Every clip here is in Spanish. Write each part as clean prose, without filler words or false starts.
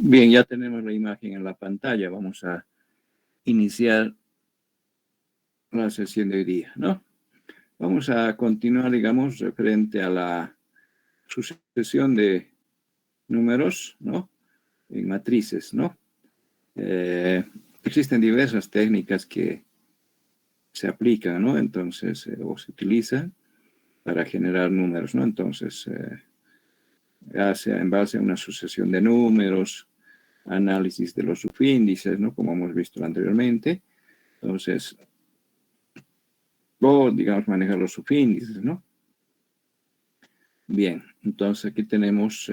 Bien, ya tenemos la imagen en la pantalla. Vamos a iniciar la sesión de hoy día, ¿no? Vamos a continuar, digamos, referente a la sucesión de números, ¿no? En matrices, ¿no? Existen diversas técnicas que se aplican, ¿no? Entonces, o se utilizan para generar números, ¿no? Entonces, en base a una sucesión de números, análisis de los subíndices, ¿no? Como hemos visto anteriormente. Entonces, o, digamos, manejar los subíndices, ¿no? Bien, entonces aquí tenemos,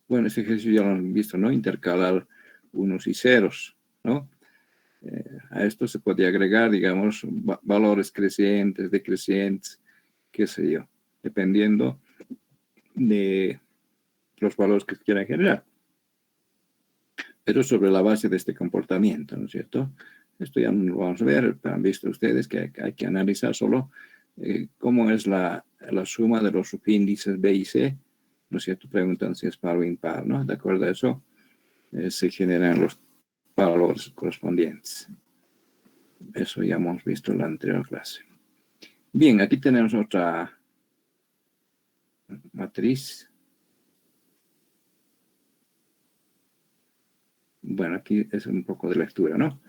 bueno, este ejercicio ya lo han visto, ¿no? Intercalar unos y ceros, ¿no? A esto se podría agregar, digamos, valores crecientes, decrecientes, qué sé yo, dependiendo de los valores que quieran generar. Pero sobre la base de este comportamiento, ¿no es cierto? Esto ya no lo vamos a ver, pero han visto ustedes que hay que analizar solo cómo es la suma de los subíndices B y C, ¿no es cierto? Preguntan si es par o impar, ¿no? De acuerdo a eso, se generan los valores correspondientes. Eso ya hemos visto en la anterior clase. Bien, aquí tenemos otra matriz. Bueno, aquí es un poco de lectura, ¿no?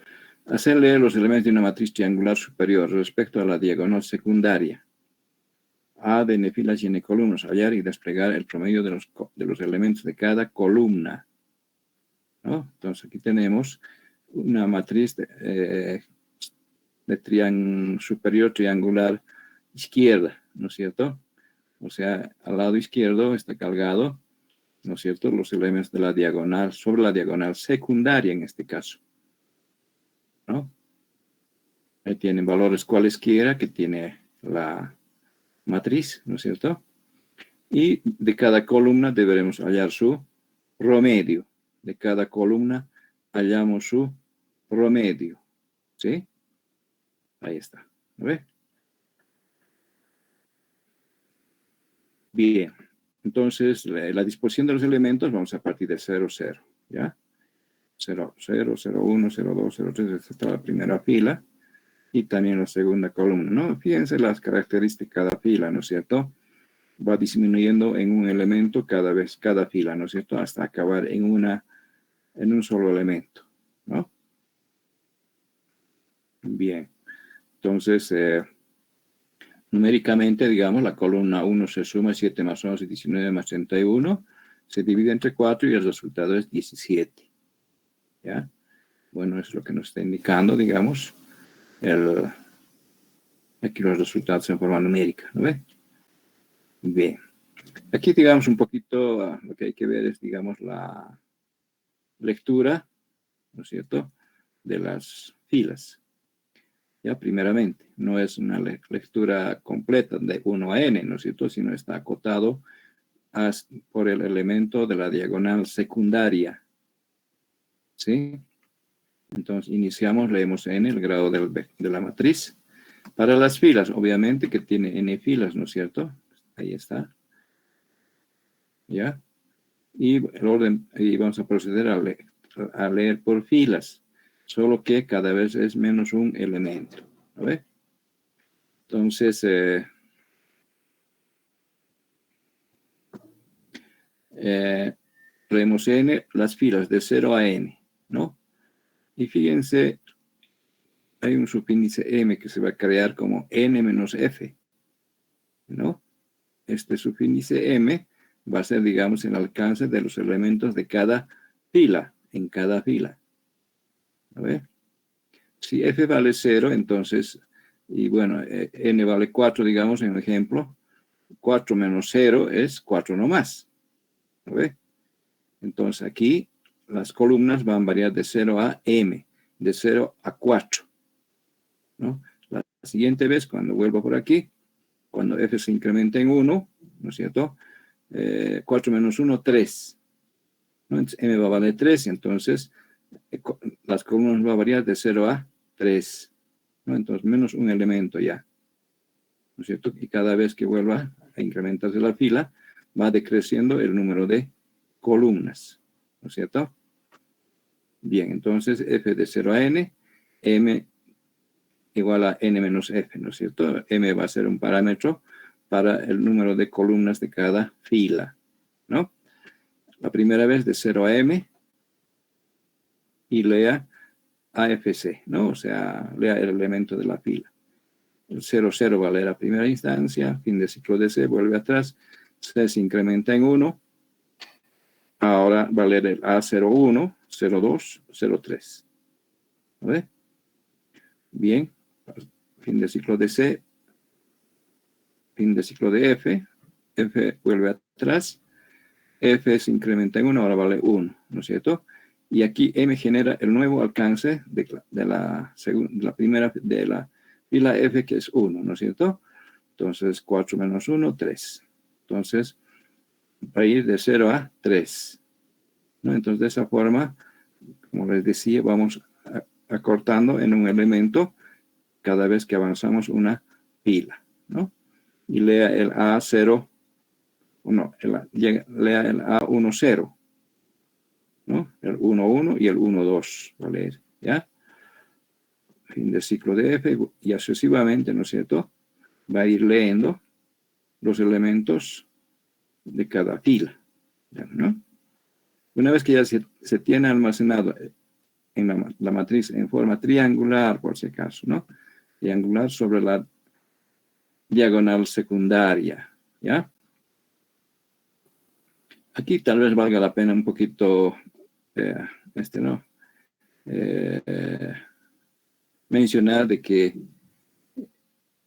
Hacer leer los elementos de una matriz triangular superior respecto a la diagonal secundaria. A de n filas y n columnas. Hallar y desplegar el promedio de los elementos de cada columna, ¿no? Entonces aquí tenemos una matriz de superior triangular izquierda, ¿no es cierto? O sea, al lado izquierdo está cargado, ¿no es cierto?, los elementos de la diagonal, sobre la diagonal secundaria en este caso, ¿no? Ahí tienen valores cualesquiera que tiene la matriz, ¿no es cierto? Y de cada columna deberemos hallar su promedio. De cada columna hallamos su promedio, ¿sí? Ahí está, ¿lo ve? Bien, entonces la disposición de los elementos vamos a partir de 0, 0, ¿ya? 0, 0, 0, 1, 0, 2, 0, 3, esta es la primera fila. Y también la segunda columna, ¿no? Fíjense las características de cada fila, ¿no es cierto? Va disminuyendo en un elemento cada vez, cada fila, ¿no es cierto? Hasta acabar en un solo elemento, ¿no? Bien, entonces, numéricamente, digamos, la columna 1 se suma 7 más 11, 19 más 31, se divide entre 4 y el resultado es 17, ¿ya? Bueno, es lo que nos está indicando, digamos, aquí los resultados en forma numérica, ¿no ve? Bien. Aquí, digamos, un poquito lo que hay que ver es, digamos, la lectura, ¿no es cierto?, de las filas. Ya, primeramente, no es una lectura completa de 1 a n, ¿no es cierto?, sino está acotado por el elemento de la diagonal secundaria, ¿sí? Entonces, iniciamos, leemos n, el grado de la matriz. Para las filas, obviamente, que tiene n filas, ¿no es cierto? Ahí está. ¿Ya? Y el orden, y vamos a proceder a leer por filas, solo que cada vez es menos un elemento, ¿no ve? Entonces, leemos n, las filas de 0 a n, ¿no? Y fíjense, hay un subíndice m que se va a crear como n menos f, ¿no? Este subíndice m va a ser, digamos, el alcance de los elementos de cada fila, en cada fila. ¿No ve? Si f vale 0, entonces, y bueno, n vale 4, digamos, en el ejemplo, 4 menos 0 es 4 no más. ¿No ve? Entonces aquí las columnas van a variar de 0 a m, de 0 a 4. ¿No? La siguiente vez, cuando vuelva por aquí, cuando f se incrementa en 1, ¿no es cierto? 4 menos 1, 3. ¿No? Entonces, m va a valer 3, y entonces las columnas van a variar de 0 a 3. ¿No? Entonces, menos un elemento ya. ¿No es cierto? Y cada vez que vuelva a incrementarse la fila, va decreciendo el número de columnas. ¿no es cierto? Bien, entonces f de 0 a n, m igual a n menos f, ¿no es cierto? M va a ser un parámetro para el número de columnas de cada fila, ¿no? La primera vez de 0 a m y lea AFC, ¿no? O sea, lea el elemento de la fila. El 0, 0 va a leer a primera instancia, fin de ciclo de C, vuelve atrás, C se incrementa en 1, ahora va a leer el A01, 02, 03. ¿Vale? Bien, fin de ciclo de C, fin de ciclo de F, F vuelve atrás, F se incrementa en 1, ahora vale 1, ¿no es cierto? Y aquí M genera el nuevo alcance de la primera de la fila F, que es 1, ¿no es cierto? Entonces, 4 menos 1, 3. Entonces, va a ir de 0 a 3, ¿no? Entonces, de esa forma, como les decía, vamos acortando en un elemento cada vez que avanzamos una fila, ¿no? Y lea el A0, no, lea el A10, ¿no? El 1,1 y el 1,2, va a leer, ¿ya? Fin del ciclo de F y sucesivamente, ¿no es cierto? Va a ir leyendo los elementos de cada fila, ¿no? Una vez que ya se tiene almacenado en la matriz en forma triangular, por si acaso, ¿no? Triangular sobre la diagonal secundaria, ¿ya? Aquí tal vez valga la pena un poquito, ¿no? Mencionar de que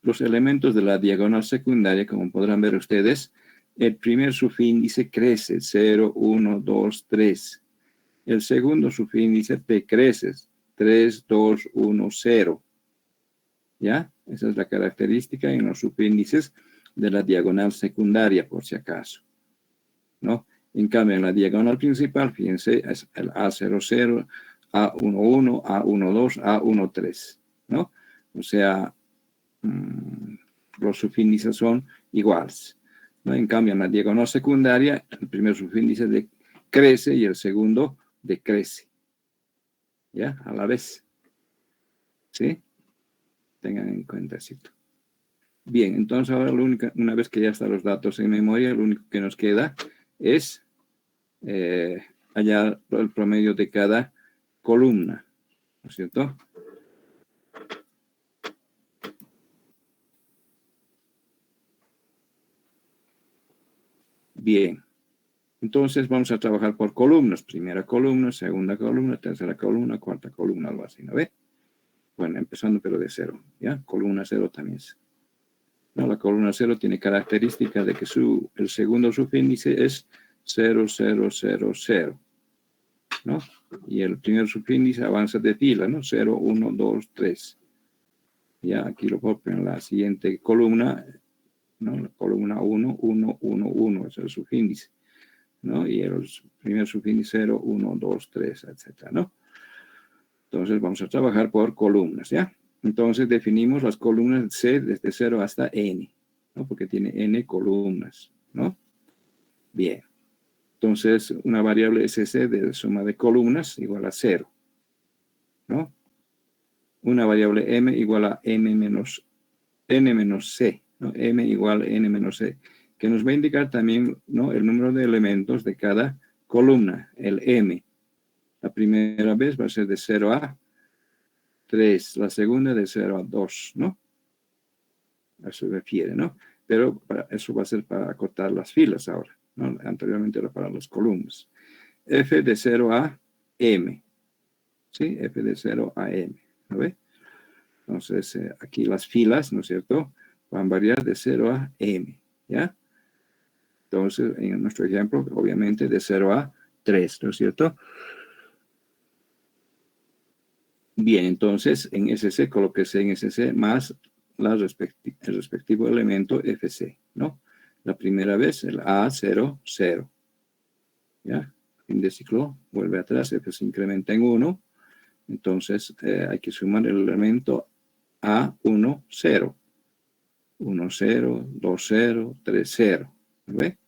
los elementos de la diagonal secundaria, como podrán ver ustedes, el primer subíndice crece, 0, 1, 2, 3. El segundo subíndice decrece, 3, 2, 1, 0. ¿Ya? Esa es la característica en los subíndices de la diagonal secundaria, por si acaso, ¿no? En cambio, en la diagonal principal, fíjense, es el A00, A11, A12, A13, ¿no? O sea, los subíndices son iguales, ¿no? En cambio, en la diagonal secundaria, el primer subíndice crece y el segundo decrece, ¿ya? A la vez, ¿sí? Tengan en cuenta esto. Bien, entonces ahora una vez que ya están los datos en memoria, lo único que nos queda es hallar el promedio de cada columna, ¿no es cierto? Bien, entonces vamos a trabajar por columnas. Primera columna, segunda columna, tercera columna, cuarta columna, algo así, ¿no ve? Bueno, empezando pero de 0, ¿ya? Columna 0 también es. No, la columna 0 tiene característica de que el segundo subíndice es 0, 0, 0, 0, ¿no? Y el primer subíndice avanza de fila, ¿no? 0, 1, 2, 3. Ya aquí lo copio en la siguiente columna, ¿no? La columna 1, 1, 1, 1, es el subíndice, ¿no? Y el primer subíndice 0, 1, 2, 3, etcétera, ¿no? Entonces vamos a trabajar por columnas, ¿ya? Entonces definimos las columnas C desde 0 hasta N, ¿no? Porque tiene N columnas, ¿no? Bien. Entonces, una variable SC de suma de columnas igual a 0, ¿no? Una variable M igual a N menos C, ¿no? M igual a N menos C, que nos va a indicar también, ¿no? El número de elementos de cada columna, el M. La primera vez va a ser de 0 a 3, la segunda de 0 a 2, ¿no? A eso se refiere, ¿no? Pero eso va a ser para acortar las filas ahora, ¿no? Anteriormente era para las columnas. F de 0 a M, ¿sí? F de 0 a M, ¿no ve? Entonces, aquí las filas, ¿no es cierto?, van a variar de 0 a M, ¿ya? Entonces, en nuestro ejemplo, obviamente, de 0 a 3, ¿no es cierto? Bien, entonces, en SC, colóquese en SC más el respectivo elemento FC, ¿no? La primera vez, el A00, ¿ya? Fin de ciclo, vuelve atrás, F se incrementa en 1, entonces hay que sumar el elemento A10, 1, 0, 2, 0, 3, 0, ¿ve?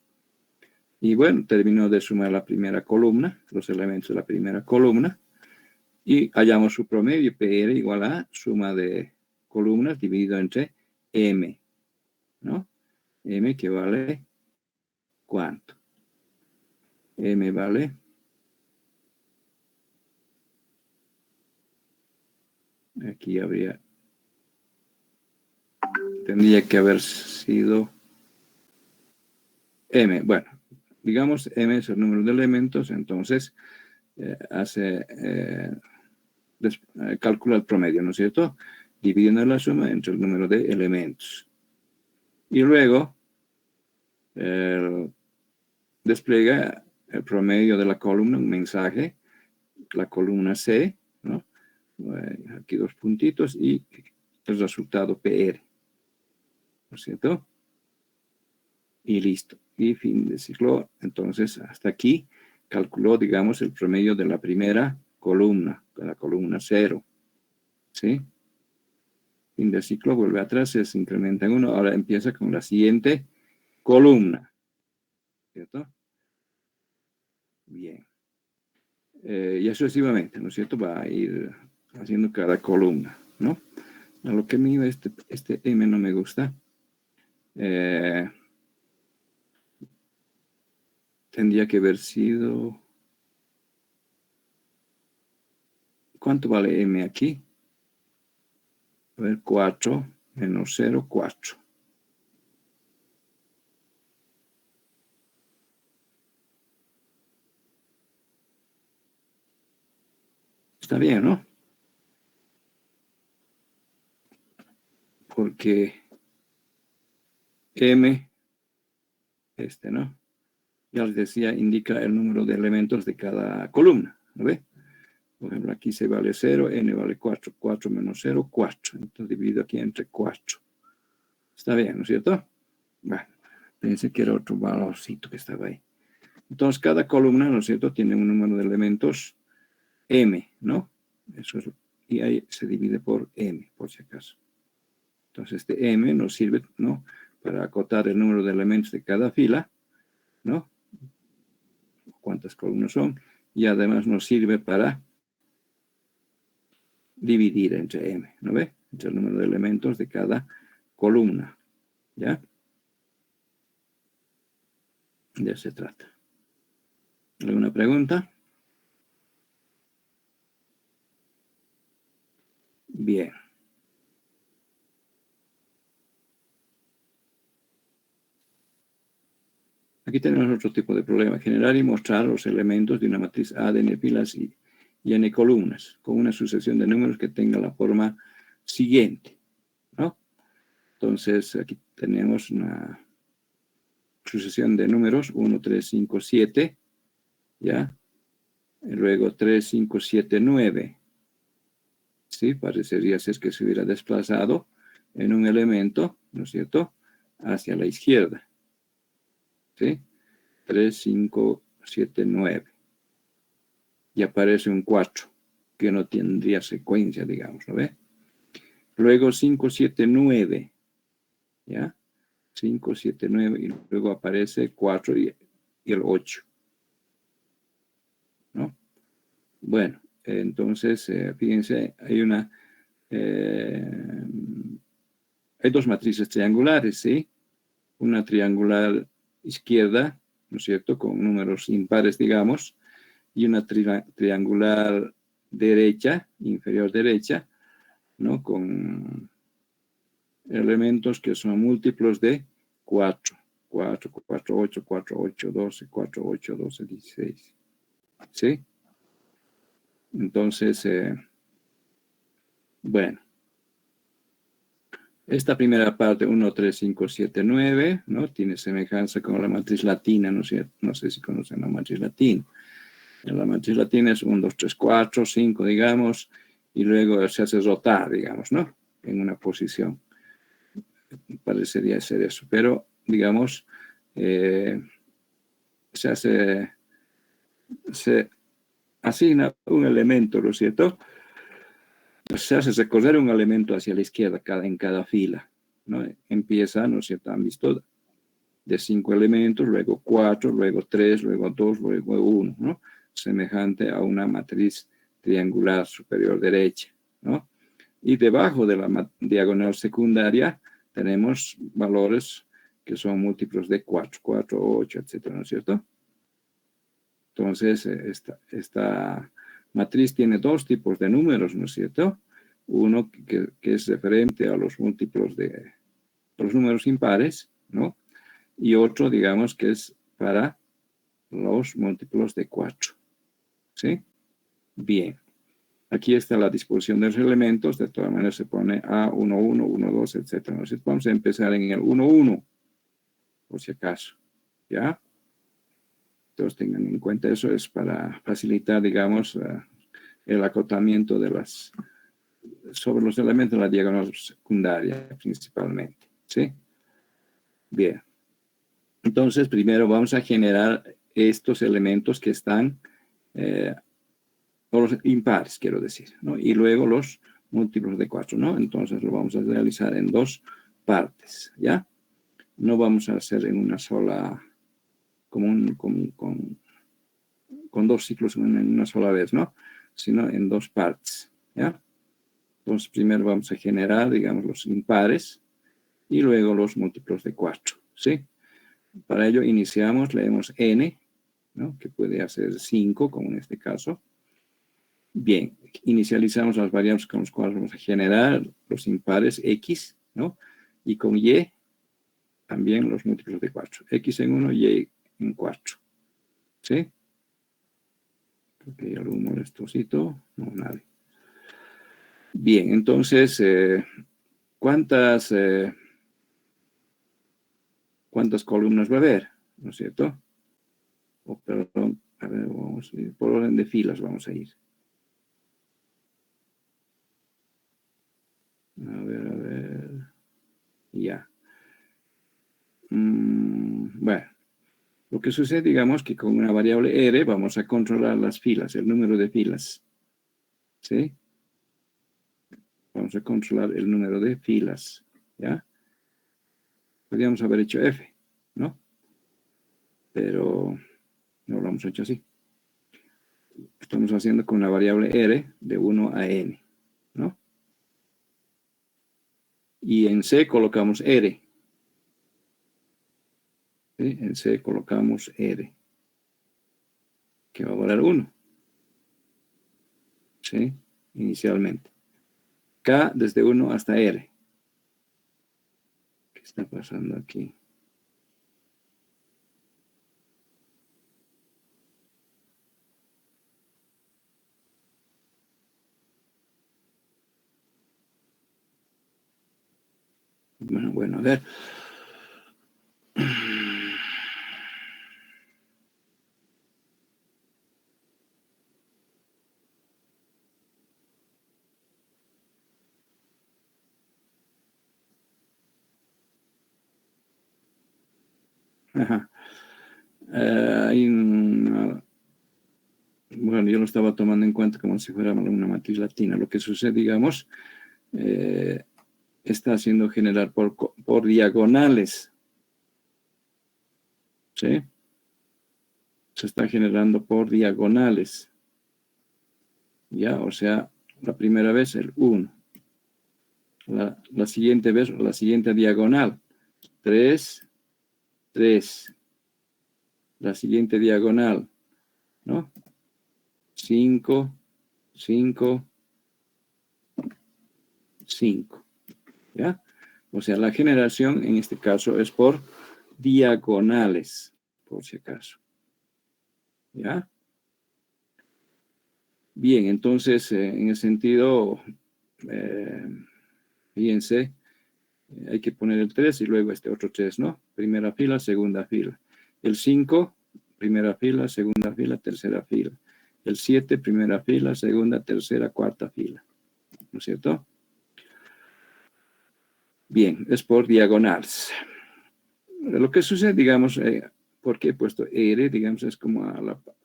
Y bueno, terminó de sumar la primera columna, los elementos de la primera columna, y hallamos su promedio, PR igual a suma de columnas dividido entre M, ¿no? M que vale ¿cuánto? M vale, aquí tendría que haber sido M. Bueno, digamos M es el número de elementos, entonces calcula el promedio, ¿no es cierto? Dividiendo la suma entre el número de elementos. Y luego despliega el promedio de la columna, un mensaje, la columna C, ¿no? Aquí dos puntitos y el resultado PR, ¿no es cierto? Y listo. Y fin de ciclo. Entonces, hasta aquí calculó, digamos, el promedio de la primera columna, de la columna 0. ¿Sí? Fin de ciclo, vuelve atrás, se incrementa en 1. Ahora empieza con la siguiente columna. ¿Cierto? Bien. Y sucesivamente, ¿no es cierto? Va a ir haciendo cada columna, ¿no? A lo que me iba, este M no me gusta. Tendría que haber sido... ¿Cuánto vale M aquí? A ver, 4 menos 0, 4. Está bien, ¿no? Porque M, ¿no? Ya les decía, indica el número de elementos de cada columna, ¿no ve? Por ejemplo, aquí se vale 0, N vale 4, 4 menos 0, 4. Entonces divido aquí entre 4. Está bien, ¿no es cierto? Bueno, pensé que era otro valorcito que estaba ahí. Entonces, cada columna, ¿no es cierto?, tiene un número de elementos M, ¿no? Eso es, y ahí se divide por M, por si acaso. Entonces, este M nos sirve, ¿no?, para acotar el número de elementos de cada fila, ¿no? Cuántas columnas son, y además nos sirve para dividir entre M, ¿no ve? Entre el número de elementos de cada columna, ¿ya? De eso se trata. ¿Alguna pregunta? Bien. Aquí tenemos otro tipo de problema. Generar y mostrar los elementos de una matriz A de n filas y n columnas, con una sucesión de números que tenga la forma siguiente, ¿no? Entonces, aquí tenemos una sucesión de números, 1, 3, 5, 7, ¿ya? Y luego 3, 5, 7, 9. ¿Sí? Parecería ser que se hubiera desplazado en un elemento, ¿no es cierto?, hacia la izquierda. ¿Sí? 3, 5, 7, 9. Y aparece un 4, que no tendría secuencia, digamos, ¿no ve? Luego 5, 7, 9. ¿Ya? 5, 7, 9. Y luego aparece 4 y el 8. ¿No? Bueno, entonces, fíjense, hay dos matrices triangulares, ¿sí? Una triangular izquierda, ¿no es cierto?, con números impares, digamos, y una triangular derecha, inferior derecha, ¿no?, con elementos que son múltiplos de 4. 4, 4, 8, 4, 8, 12, 4, 8, 12, 16. ¿Sí? Entonces, bueno. Esta primera parte, 1, 3, 5, 7, 9, ¿no? Tiene semejanza con la matriz latina, ¿no es cierto? No sé si conocen la matriz latina. La matriz latina es 1, 2, 3, 4, 5, digamos, y luego se hace rotar, digamos, ¿no? En una posición. Parecería ser eso, pero, digamos, se asigna un elemento, ¿no es cierto? Se hace recorrer un elemento hacia la izquierda en cada fila, ¿no? Empieza, ¿no es cierto? Han visto de 5 elementos, luego 4, luego 3, luego 2, luego 1, ¿no? Semejante a una matriz triangular superior derecha, ¿no? Y debajo de la diagonal secundaria tenemos valores que son múltiplos de 4, 4, 8, etcétera, ¿no es cierto? Entonces, esta matriz tiene dos tipos de números, ¿no es cierto? Uno que es referente a los múltiplos de los números impares, ¿no? Y otro, digamos, que es para los múltiplos de 4, ¿sí? Bien. Aquí está la disposición de los elementos, de todas maneras se pone A1, 1, 1, 2, etc. Entonces vamos a empezar en el 1, 1, por si acaso, ¿ya? Entonces tengan en cuenta eso, es para facilitar, digamos, el acotamiento sobre los elementos de la diagonal secundaria, principalmente, ¿sí? Bien. Entonces, primero vamos a generar estos elementos que están... o los impares, quiero decir, ¿no? Y luego los múltiplos de 4, ¿no? Entonces lo vamos a realizar en dos partes, ¿ya? No vamos a hacer en una sola, con dos ciclos en una sola vez, ¿no? Sino en dos partes, ¿ya? Entonces primero vamos a generar, digamos, los impares y luego los múltiplos de 4, ¿sí? Para ello iniciamos, leemos n, ¿no? Que puede hacer 5, como en este caso. Bien, inicializamos las variables con las cuales vamos a generar los impares x, ¿no? Y con y también los múltiplos de 4. X en 1, y en 4. ¿Sí? Creo que hay algún molestosito. No, nadie. Bien, entonces, ¿cuántas columnas va a haber? ¿No es cierto? Oh, perdón, a ver, vamos a ir por orden de filas, vamos a ir. A ver. Ya. Bueno, lo que sucede, digamos, que con una variable R vamos a controlar las filas, el número de filas. ¿Sí? Vamos a controlar el número de filas. ¿Ya? Podríamos haber hecho F, ¿no? Pero no lo hemos hecho así. Estamos haciendo con una variable R de 1 a n, ¿no? Y en C colocamos R. ¿Sí? En C colocamos R, que va a valer 1. ¿Sí? Inicialmente. K desde 1 hasta R. ¿Qué está pasando aquí? Bueno, a ver. Ajá. Bueno, yo lo estaba tomando en cuenta como si fuera una matriz latina. Lo que sucede, digamos, está haciendo generar por diagonales. ¿Sí? Se está generando por diagonales. ¿Ya? O sea, la primera vez el 1. La siguiente vez, la siguiente diagonal. 3, 3. La siguiente diagonal, ¿no? 5, 5, 5. ¿Ya? O sea, la generación en este caso es por diagonales, por si acaso. ¿Ya? Bien, entonces, en ese sentido, fíjense, hay que poner el 3 y luego este otro 3, ¿no? Primera fila, segunda fila. El 5, primera fila, segunda fila, tercera fila. El 7, primera fila, segunda, tercera, cuarta fila. ¿No es cierto? Bien, es por diagonales. Lo que sucede, digamos, ¿por qué he puesto R? Digamos, es como a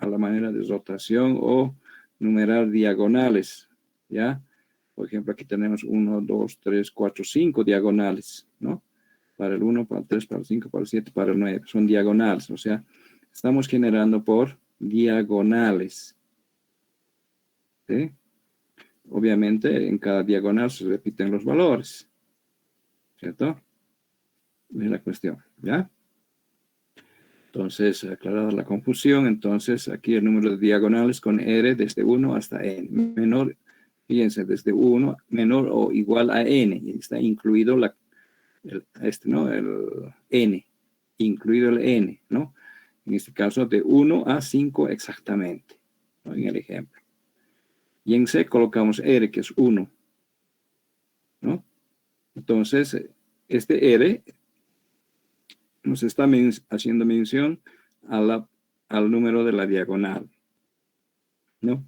la manera de rotación o numerar diagonales, ¿ya? Por ejemplo, aquí tenemos 1, 2, 3, 4, 5 diagonales, ¿no? para el 1, para el 3, para el 5, para el 7, para el 9. Son diagonales, o sea, estamos generando por diagonales. ¿Sí? Obviamente, en cada diagonal se repiten los valores. ¿Cierto? Es la cuestión, ¿ya? Entonces, aclarada la confusión, entonces aquí el número de diagonales con R desde 1 hasta N. Menor, fíjense, desde 1 menor o igual a N. Y está incluido ¿no? El N, incluido el N, ¿no? En este caso de 1 a 5 exactamente, ¿no? En el ejemplo. Y en C colocamos R, que es 1, ¿no? Entonces, este R nos está haciendo mención al número de la diagonal, ¿no?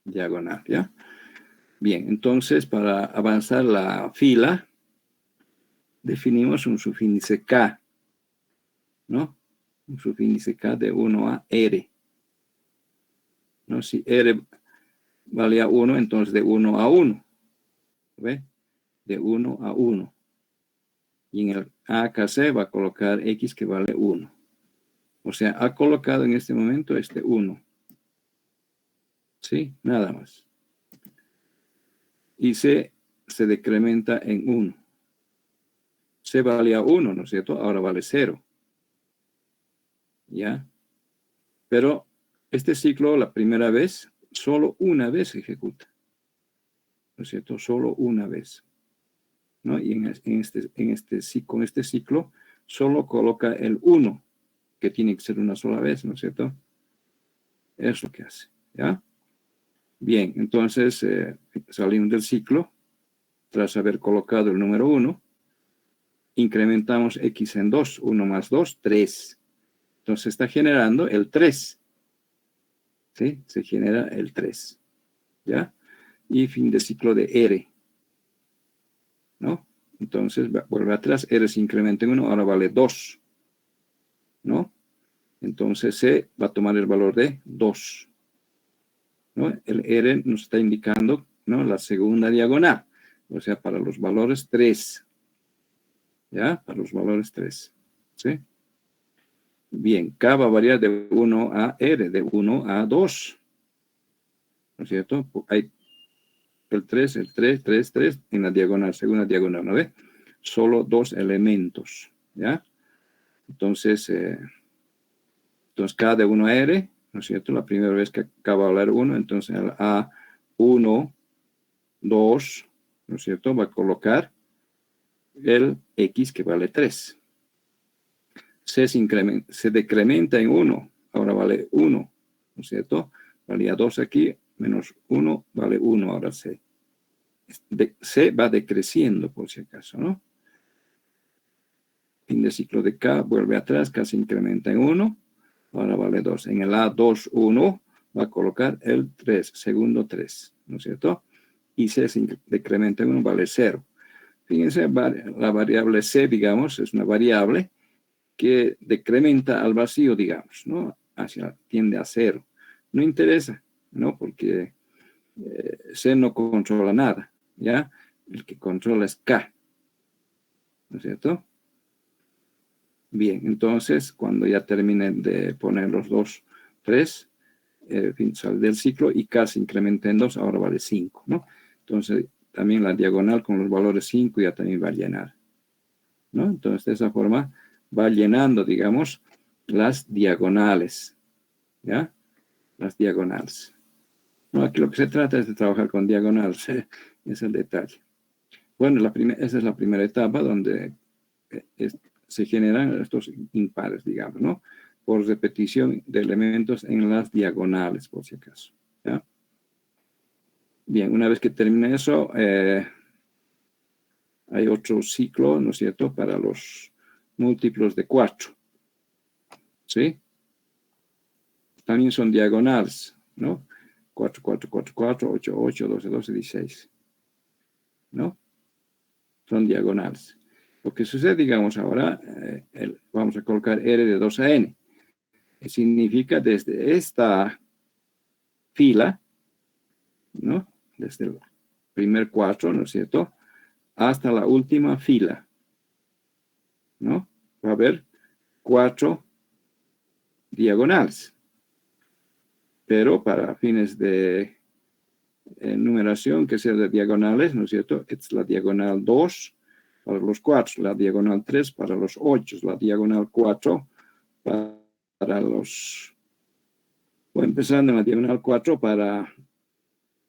Diagonal, ¿ya? Bien, entonces para avanzar la fila, definimos un subíndice K, ¿no? Un subíndice K de 1 a R, ¿no? Si R valía 1, entonces de 1 a 1, ¿ve? De 1 a 1. Y en el AKC va a colocar X que vale 1. O sea, ha colocado en este momento este 1. ¿Sí? Nada más. Y C se decrementa en 1. C valía 1, ¿no es cierto? Ahora vale 0. ¿Ya? Pero este ciclo, la primera vez, solo una vez se ejecuta. ¿No es cierto? Solo una vez. ¿No? Y con este ciclo, solo coloca el 1, que tiene que ser una sola vez, ¿no es cierto? Es lo que hace. ¿Ya? Bien, entonces salimos del ciclo. Tras haber colocado el número 1, incrementamos X en 2. 1 más 2, 3. Entonces está generando el 3. ¿Sí? Se genera el 3. ¿Ya? Y fin de ciclo de R. ¿No? Entonces vuelve atrás. R se incrementa en 1, ahora vale 2. ¿No? Entonces C va a tomar el valor de 2. ¿No? El R nos está indicando, ¿no? La segunda diagonal. O sea, para los valores 3. ¿Ya? Para los valores 3. ¿Sí? Bien, K va a variar de 1 a R, de 1 a 2. ¿No es cierto? Hay el 3, 3 en la diagonal, segunda diagonal, ¿no ve? Solo 2 elementos, ¿ya? Entonces, K de 1 a R, ¿no es cierto? La primera vez que K va a valer 1, entonces el A1, 2, ¿no es cierto? Va a colocar el X que vale 3. Se decrementa en 1, ahora vale 1, ¿no es cierto? Valía 2 aquí, menos 1, vale 1 ahora C. C va decreciendo por si acaso, ¿no? Fin de ciclo de K, vuelve atrás, K se incrementa en 1, ahora vale 2. En el A2, 1, va a colocar el 3, segundo 3, ¿no es cierto? Y C se decrementa en 1, vale 0. Fíjense, la variable C, digamos, es una variable que decrementa al vacío, digamos, ¿no? Tiende a 0. No interesa, ¿no? Porque C no controla nada, ¿ya? El que controla es K, ¿no es cierto? Bien, entonces, cuando ya terminen de poner los 2, 3, sale del ciclo y K se incrementa en 2, ahora vale 5, ¿no? Entonces, también la diagonal con los valores 5 ya también va a llenar, ¿no? Entonces, de esa forma va llenando, digamos, las diagonales, ¿ya? Las diagonales. No, aquí lo que se trata es de trabajar con diagonales, es el detalle. Bueno, esa es la primera etapa donde se generan estos impares, digamos, ¿no? Por repetición de elementos en las diagonales, por si acaso, ¿ya? Bien, una vez que termina eso, hay otro ciclo, ¿no es cierto?, para los múltiplos de 4, ¿sí? También son diagonales, ¿no? 4, 4, 4, 4, 8, 8, 12, 12, 16, ¿no? Son diagonales. Lo que sucede, digamos, ahora, vamos a colocar R de 2 a N. Que significa desde esta fila, ¿no? Desde el primer 4, ¿no es cierto?, hasta la última fila. ¿no? Va a haber 4 diagonales. Pero para fines de numeración, que sea de diagonales, ¿no es cierto? Es la diagonal 2 para los 4, la diagonal 3 para los 8, la diagonal 4 para los... Voy empezando en la diagonal 4 para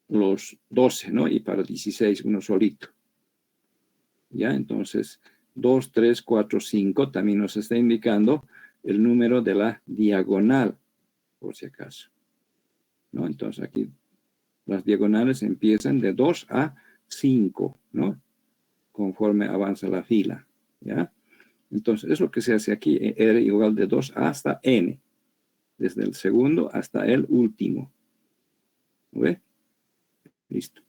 los 12, ¿no? Y para 16 uno solito. ¿Ya? Entonces, 2, 3, 4, 5 también nos está indicando el número de la diagonal, por si acaso, ¿no? Entonces, aquí las diagonales empiezan de 2 a 5, ¿no? Conforme avanza la fila, ¿ya? Entonces, es lo que se hace aquí, R igual de 2 hasta N, desde el segundo hasta el último. ¿Ve? Listo.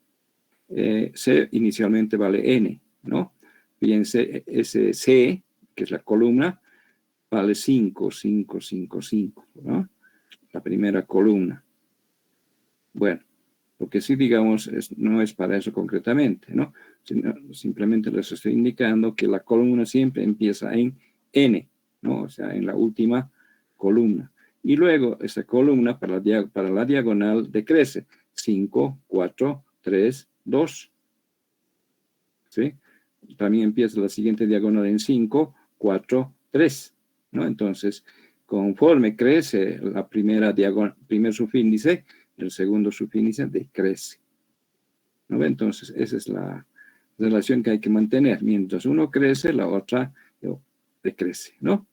C inicialmente vale N, ¿no? Fíjense, ese C, que es la columna, vale 5, 5, 5, 5, ¿no? La primera columna. Bueno, lo que sí, digamos, no es para eso concretamente, ¿no? Simplemente les estoy indicando que la columna siempre empieza en N, ¿no? O sea, en la última columna. Y luego esa columna para la diagonal decrece. 5, 4, 3, 2. ¿Sí? También empieza la siguiente diagonal en 5, 4, 3. ¿No? Entonces, conforme crece la primer subíndice, el segundo subíndice decrece. ¿No? Entonces, esa es la relación que hay que mantener. Mientras uno crece, la otra decrece, ¿no?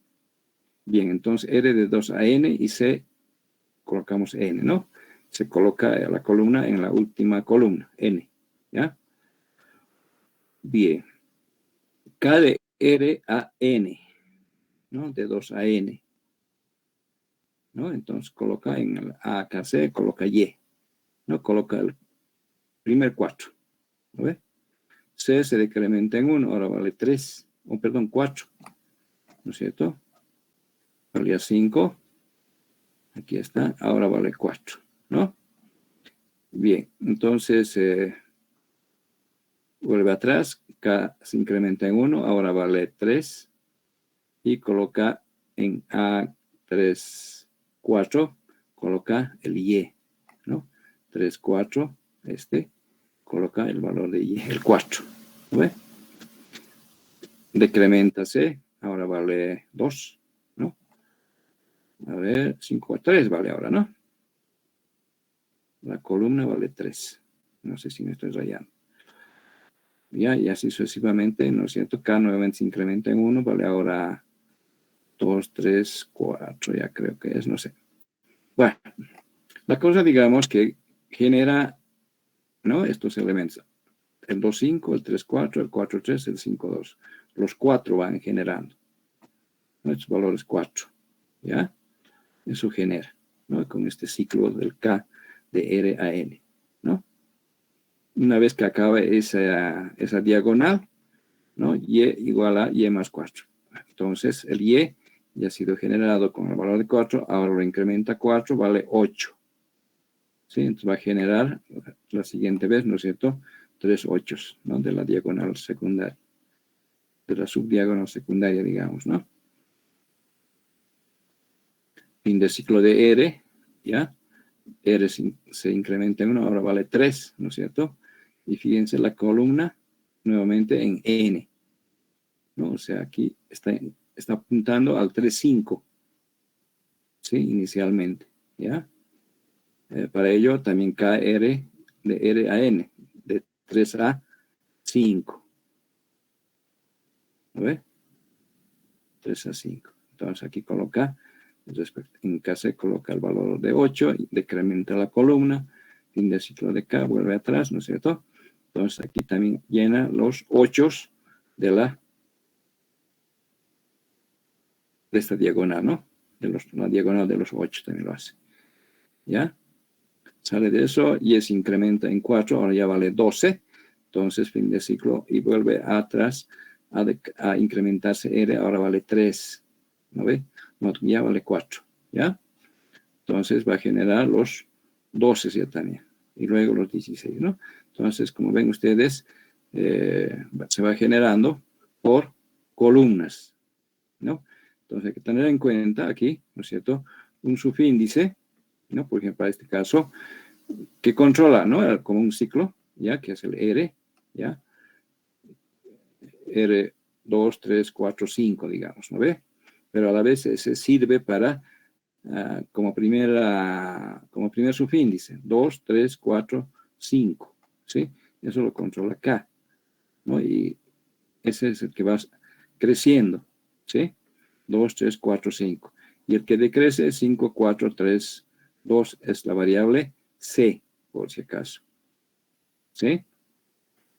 Bien, entonces R de 2 a N y C colocamos N, ¿no? Se coloca la columna en la última columna, N, ¿ya? Bien. K de R a N, ¿no? De 2 a N, ¿no? Entonces coloca en el AKC, coloca Y, ¿no? Coloca el primer 4, ¿no ve? C se decrementa en 1, ahora vale 3, o perdón, 4, ¿no es cierto? Valía 5, aquí está, ahora vale 4, ¿no? Bien, entonces vuelve atrás, K se incrementa en 1, ahora vale 3, y coloca en A3, 4, coloca el Y, ¿no? 3, 4, coloca el valor de Y, el 4, ¿no ve? Decrementa C, ahora vale 2, ¿no? A ver, 5, 3 vale ahora, ¿no? La columna vale 3. No sé si me estoy rayando. Ya, y así sucesivamente, ¿no es cierto? K nuevamente se incrementa en 1, vale ahora 2, 3, 4, ya creo que es, no sé. Bueno, la cosa, digamos, que genera, ¿no? Estos elementos. El 2, 5, el 3, 4, el 4, 3, el 5, 2. Los 4 van generando, ¿no? Estos valores 4, ¿ya? Eso genera, ¿no? Con este ciclo del K de R a N, ¿no? Una vez que acabe esa diagonal, ¿no? Y igual a Y más 4. Entonces, el Y ya ha sido generado con el valor de 4, ahora lo incrementa a 4, vale 8. ¿Sí? Entonces va a generar la siguiente vez, ¿no es cierto? 3 8, ¿no? De la diagonal secundaria. De la subdiagonal secundaria, digamos, ¿no? Fin de ciclo de R, ¿ya? R se incrementa en 1, ahora vale 3, ¿no es cierto? Y fíjense la columna nuevamente en N, ¿no? O sea, aquí está apuntando al 3, 5, ¿sí? Inicialmente, ¿ya? Para ello también KR de R a N, de 3 a 5. ¿Lo ve? 3 a 5. Entonces aquí coloca, en K se coloca el valor de 8, decrementa la columna, fin de ciclo de K, vuelve atrás, ¿no es cierto? Entonces aquí también llena los 8 de esta diagonal, ¿no? La diagonal de los 8 también lo hace. ¿Ya? Sale de eso y se incrementa en 4, ahora ya vale 12. Entonces, fin de ciclo y vuelve atrás a incrementarse R, ahora vale 3. ¿No ve? No, ya vale 4. ¿Ya? Entonces va a generar los 12 ya también. Y luego los 16, ¿no? Entonces, como ven ustedes, se va generando por columnas. ¿no? Entonces hay que tener en cuenta aquí, ¿no es cierto?, un subíndice, ¿no? Por ejemplo, en este caso, que controla, ¿no?, como un ciclo, ¿ya?, que es el R, ¿ya?, R 2, 3, 4, 5, digamos, ¿no ve? Pero a la vez se sirve para, como primer subíndice, 2, 3, 4, 5, ¿sí? Eso lo controla acá, ¿no? Y ese es el que va creciendo, ¿sí? 2, 3, 4, 5. Y el que decrece es 5, 4, 3, 2, es la variable C, por si acaso, ¿sí?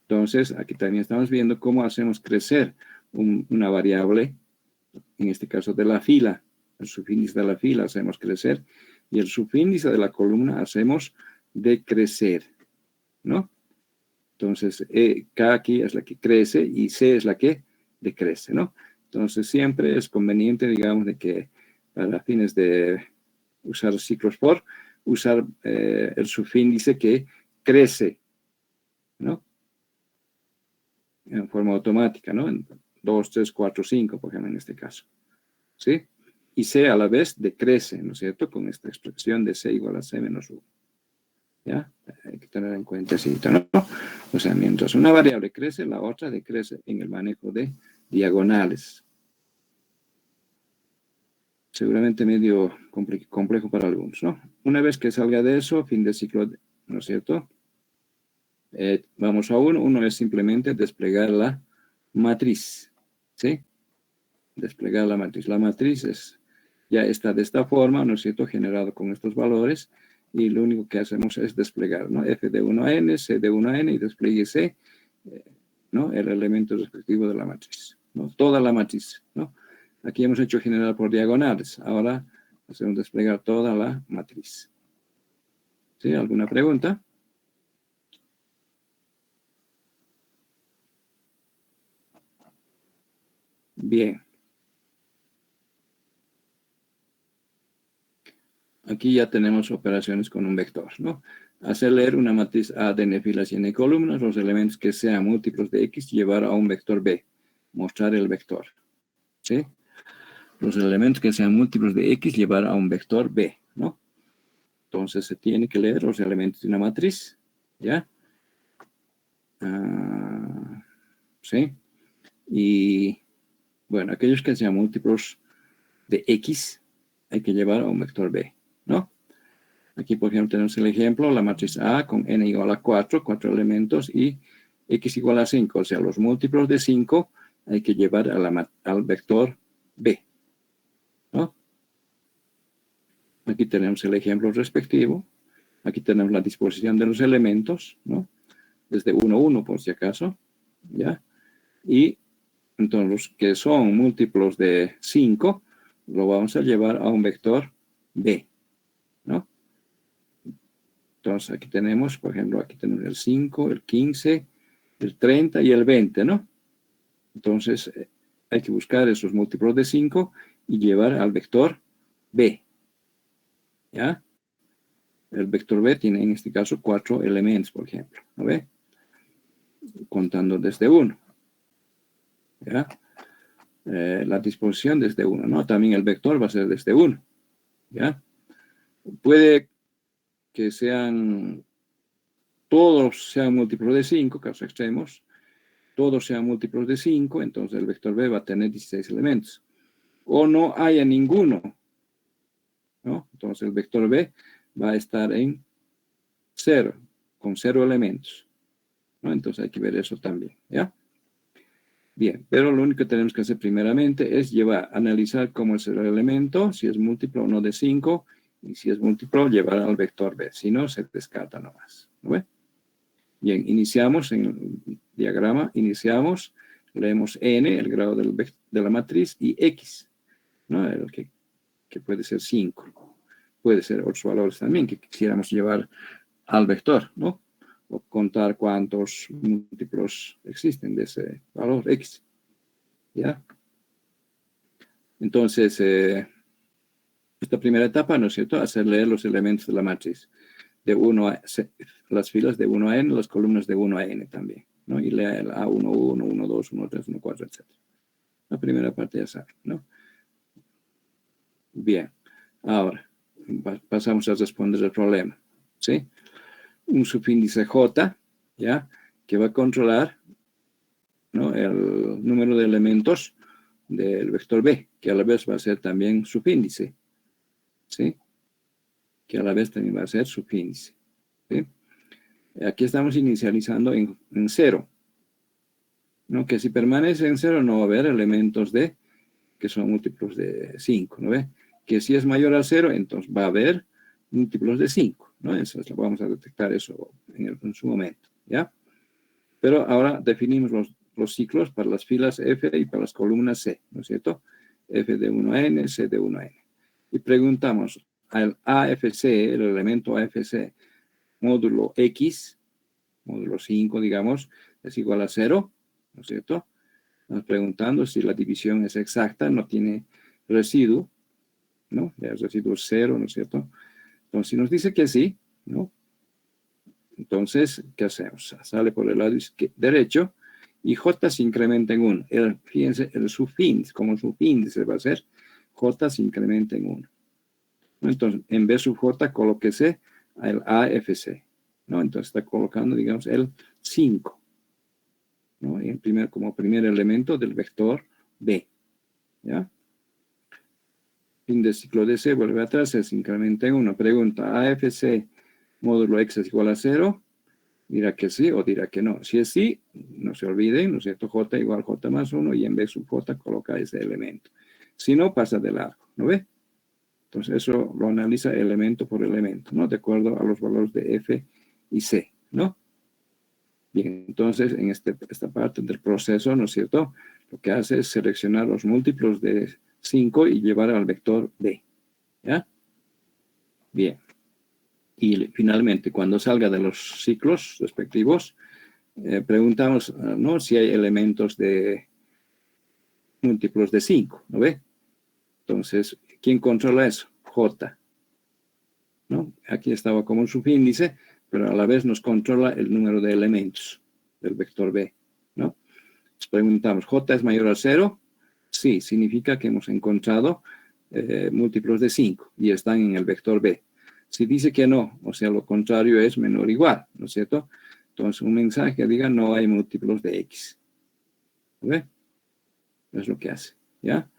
Entonces, aquí también estamos viendo cómo hacemos crecer una variable, en este caso de la fila. El subíndice de la fila hacemos crecer y el subíndice de la columna hacemos decrecer, ¿no? Entonces, K aquí es la que crece y C es la que decrece, ¿no? Entonces, siempre es conveniente, digamos, de que para fines de usar ciclos for, usar el subíndice que crece, ¿no?, en forma automática, ¿no? En 2, 3, 4, 5, por ejemplo, en este caso, ¿sí? Y C a la vez decrece, ¿no es cierto?, con esta expresión de C igual a C menos 1. ¿Ya? Hay que tener en cuenta eso, ¿no? O sea, mientras una variable crece, la otra decrece en el manejo de diagonales. Seguramente medio complejo para algunos, ¿no? Una vez que salga de eso, fin de ciclo, ¿no es cierto?, vamos a uno. Uno es simplemente desplegar la matriz, ¿sí? Desplegar la matriz. La matriz ya está de esta forma, ¿no es cierto?, generado con estos valores, y lo único que hacemos es desplegar, ¿no? F de 1 a n, C de 1 a n, y despliegue C, ¿no?, el elemento respectivo de la matriz, ¿no? Toda la matriz, ¿no? Aquí hemos hecho generar por diagonales. Ahora hacemos desplegar toda la matriz. ¿Sí? ¿Alguna pregunta? Bien. Aquí ya tenemos operaciones con un vector, ¿no? Hacer leer una matriz A de n filas y n columnas, los elementos que sean múltiplos de X, llevar a un vector B. Mostrar el vector, ¿sí? Los elementos que sean múltiplos de X, llevar a un vector B, ¿no? Entonces se tiene que leer los elementos de una matriz, ¿ya? ¿Sí? Y, bueno, aquellos que sean múltiplos de X, hay que llevar a un vector B, ¿no? Aquí, por ejemplo, tenemos el ejemplo, la matriz A con n igual a 4, 4 elementos, y X igual a 5. O sea, los múltiplos de 5 hay que llevar al vector B, ¿no? Aquí tenemos el ejemplo respectivo. Aquí tenemos la disposición de los elementos, ¿no? Desde 1, 1, por si acaso, ¿ya? Y entonces los que son múltiplos de 5, lo vamos a llevar a un vector B, ¿no? Entonces aquí tenemos, por ejemplo, aquí tenemos el 5, el 15, el 30 y el 20, ¿no? Entonces hay que buscar esos múltiplos de 5 y llevar al vector B, ¿ya? El vector B tiene en este caso 4 elementos, por ejemplo, ¿no ve? Contando desde 1, ¿ya? La disposición desde 1, ¿no? También el vector va a ser desde 1, ¿ya? Puede que todos sean múltiplos de 5, casos extremos, todos sean múltiplos de 5, entonces el vector B va a tener 16 elementos. O no haya ninguno, ¿no? Entonces el vector B va a estar en 0, con 0 elementos, ¿no? Entonces hay que ver eso también, ¿ya? Bien, pero lo único que tenemos que hacer primeramente es analizar cómo es el elemento, si es múltiplo o no de 5, y si es múltiplo, llevar al vector B. Si no, se descarta nomás, ¿no ve? Bien, iniciamos en el diagrama, leemos n, el grado de la matriz, y x, ¿no? El que puede ser 5. Puede ser otros valores también que quisiéramos llevar al vector, ¿no? O contar cuántos múltiplos existen de ese valor x, ¿ya? Entonces, esta primera etapa, ¿no es cierto?, hacer leer los elementos de la matriz, de 1 a las filas de 1 a n, las columnas de 1 a n también, ¿no? Y lea el A1, 1, 1, 2, 1, 3, 1, 4, etc. La primera parte ya saben, ¿no? Bien. Ahora, pasamos a responder el problema, ¿sí? Un subíndice J, ¿ya? Que va a controlar, ¿no?, el número de elementos del vector B, que a la vez va a ser también subíndice, ¿sí? Que a la vez también va a ser subíndice, ¿sí? Aquí estamos inicializando en 0, ¿no? Que si permanece en 0 no va a haber elementos de que son múltiplos de 5, ¿no ve? Que si es mayor a 0, entonces va a haber múltiplos de 5, ¿no? Eso vamos a detectar eso en su momento, ¿ya? Pero ahora definimos los ciclos para las filas F y para las columnas C, ¿no es cierto? F de 1 a N, C de 1 a N. Y preguntamos al AFC, el elemento AFC, módulo X, módulo 5, digamos, es igual a 0, ¿no es cierto? Estamos preguntando si la división es exacta, no tiene residuo, ¿no? El residuo es 0, ¿no es cierto? Entonces, si nos dice que sí, ¿no? Entonces, ¿qué hacemos? Sale por el lado derecho y J se incrementa en 1. Fíjense, el subíndice, como subíndice va a ser, J se incrementa en 1. Entonces, en vez de J, colóquese el AFC, ¿no? Entonces, está colocando, digamos, el 5, ¿no? Como primer elemento del vector B, ¿ya? Fin del ciclo de C, vuelve atrás, se incrementa en 1. Pregunta, AFC módulo X es igual a 0, dirá que sí o dirá que no. Si es sí, no se olviden, ¿no es cierto? J igual J más 1 y en vez de J coloca ese elemento. Si no, pasa de largo, ¿no ve? Entonces eso lo analiza elemento por elemento, ¿no? De acuerdo a los valores de F y C, ¿no? Bien, entonces en esta parte del proceso, ¿no es cierto? Lo que hace es seleccionar los múltiplos de 5 y llevar al vector B, ¿ya? Bien. Y finalmente, cuando salga de los ciclos respectivos, preguntamos, ¿no?, si hay elementos de múltiplos de 5, ¿no ve? Entonces, ¿quién controla eso? J, ¿no? Aquí estaba como un subíndice, pero a la vez nos controla el número de elementos del vector B, ¿no? Nos preguntamos, ¿J es mayor a 0? Sí, significa que hemos encontrado múltiplos de 5 y están en el vector B. Si dice que no, o sea, lo contrario es menor o igual, ¿no es cierto? Entonces, un mensaje que diga no hay múltiplos de X. ¿Ve? Es lo que hace, ¿ya?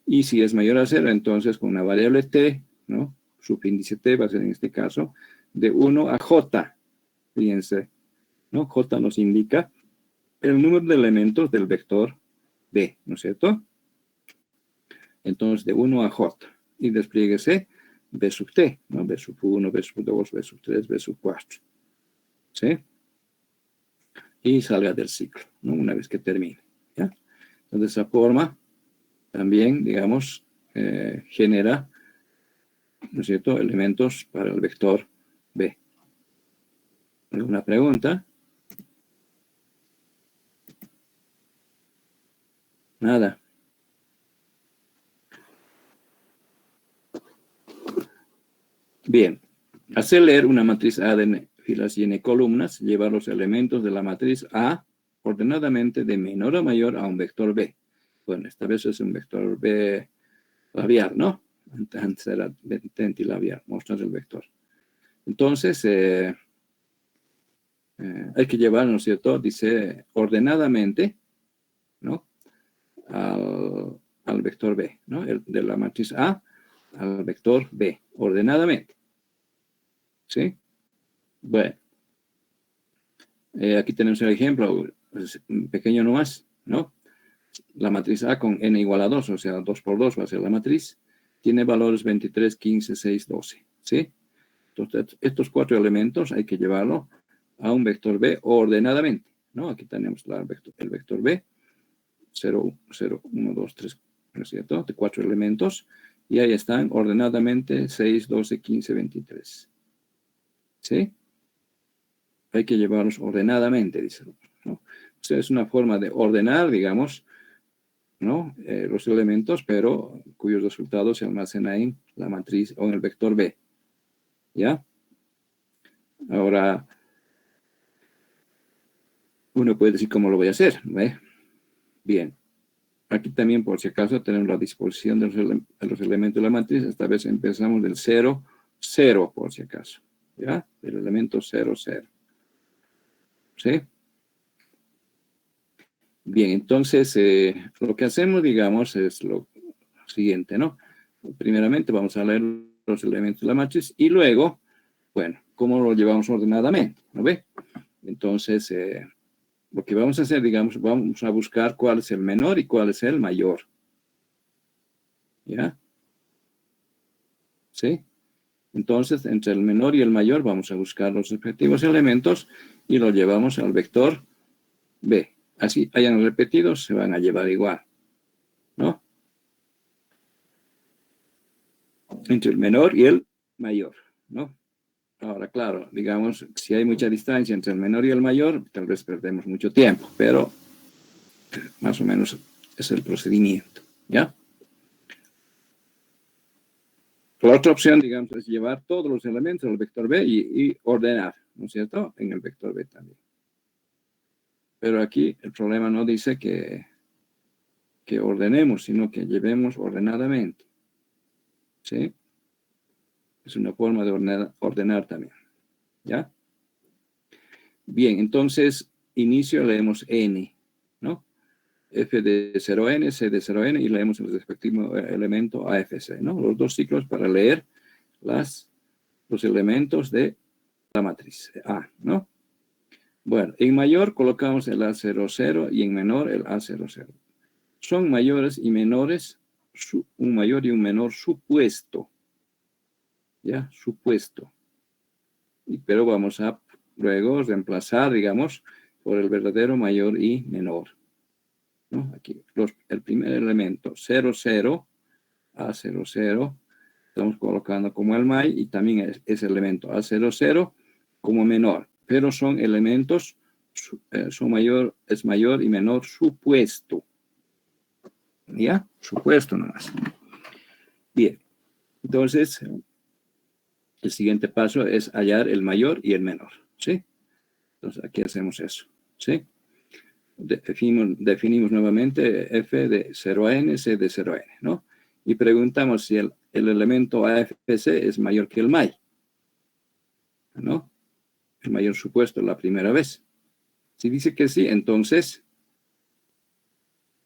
Y si es mayor a 0, entonces con una variable t, ¿no? Subíndice t va a ser en este caso de 1 a j. Fíjense, ¿no? J nos indica el número de elementos del vector B, ¿no es cierto? Entonces, de 1 a j. Y desplieguese B sub t, ¿no? B sub 1, B sub 2, B sub 3, B sub 4. ¿Sí? Y salga del ciclo, ¿no? Una vez que termine, ¿ya? Entonces, de esa forma, también, digamos, genera, ¿no es cierto?, elementos para el vector B. ¿Alguna pregunta? Nada. Bien. Hacer leer una matriz A de filas y n columnas, llevar los elementos de la matriz A ordenadamente de menor a mayor a un vector B. Bueno, esta vez es un vector B labial, ¿no? Antes era tentilabial, mostrar el vector. Entonces, hay que llevar, ¿no es cierto?, dice ordenadamente, ¿no?, al vector B, ¿no? De la matriz A al vector B, ordenadamente. ¿Sí? Bueno, aquí tenemos el ejemplo, pues, pequeño nomás, ¿no? La matriz A con n igual a 2, o sea, 2 por 2 va a ser la matriz, tiene valores 23, 15, 6, 12, ¿sí? Entonces, estos 4 elementos hay que llevarlo a un vector B ordenadamente, ¿no? Aquí tenemos el vector B, 0, 0, 1, 2, 3, ¿no es cierto?, de 4 elementos, y ahí están ordenadamente 6, 12, 15, 23. ¿Sí? Hay que llevarlos ordenadamente, dice, ¿no? O sea, es una forma de ordenar, digamos, ¿no?, los elementos, pero cuyos resultados se almacenan en la matriz o en el vector B. ¿Ya? Ahora, uno puede decir cómo lo voy a hacer, ¿ve? Bien. aquí también, por si acaso, tenemos la disposición de los elementos de la matriz. Esta vez empezamos del 0, 0, por si acaso. ¿Ya? Del elemento 0, 0. ¿Sí? Bien, entonces, lo que hacemos, digamos, es lo siguiente, ¿no? Primeramente vamos a leer los elementos de la matriz y luego, bueno, ¿cómo lo llevamos ordenadamente? ¿No ve? Entonces, lo que vamos a hacer, digamos, vamos a buscar cuál es el menor y cuál es el mayor. ¿Ya? ¿Sí? Entonces, entre el menor y el mayor vamos a buscar los respectivos elementos y los llevamos al vector B. Así hayan repetidos, se van a llevar igual, ¿no? Entre el menor y el mayor, ¿no? Ahora, claro, digamos, si hay mucha distancia entre el menor y el mayor, tal vez perdemos mucho tiempo, pero más o menos es el procedimiento, ¿ya? La otra opción, digamos, es llevar todos los elementos al vector B y ordenar, ¿no es cierto? En el vector B también. Pero aquí el problema no dice que ordenemos, sino que llevemos ordenadamente. ¿Sí? Es una forma de ordenar también. ¿Ya? Bien, entonces, inicio leemos N, ¿no? F de 0N, C de 0N, y leemos el respectivo elemento AFC, ¿no? Los dos ciclos para leer los elementos de la matriz A, ¿no? Bueno, en mayor colocamos el A00 y en menor el A00. Son mayores y menores, un mayor y un menor supuesto. ¿Ya? Supuesto. Pero vamos a luego reemplazar, digamos, por el verdadero mayor y menor. ¿No? Aquí, el primer elemento, 00, A00, estamos colocando como el may y también ese elemento A00 como menor. Pero son elementos, es mayor y menor supuesto. ¿Ya? Supuesto nomás. Bien. Entonces, el siguiente paso es hallar el mayor y el menor. ¿Sí? Entonces, aquí hacemos eso. ¿Sí? Definimos nuevamente F de 0 a N, C de 0 a N, ¿no? Y preguntamos si el elemento AFC es mayor que el may, ¿no? El mayor supuesto la primera vez. Si dice que sí, entonces,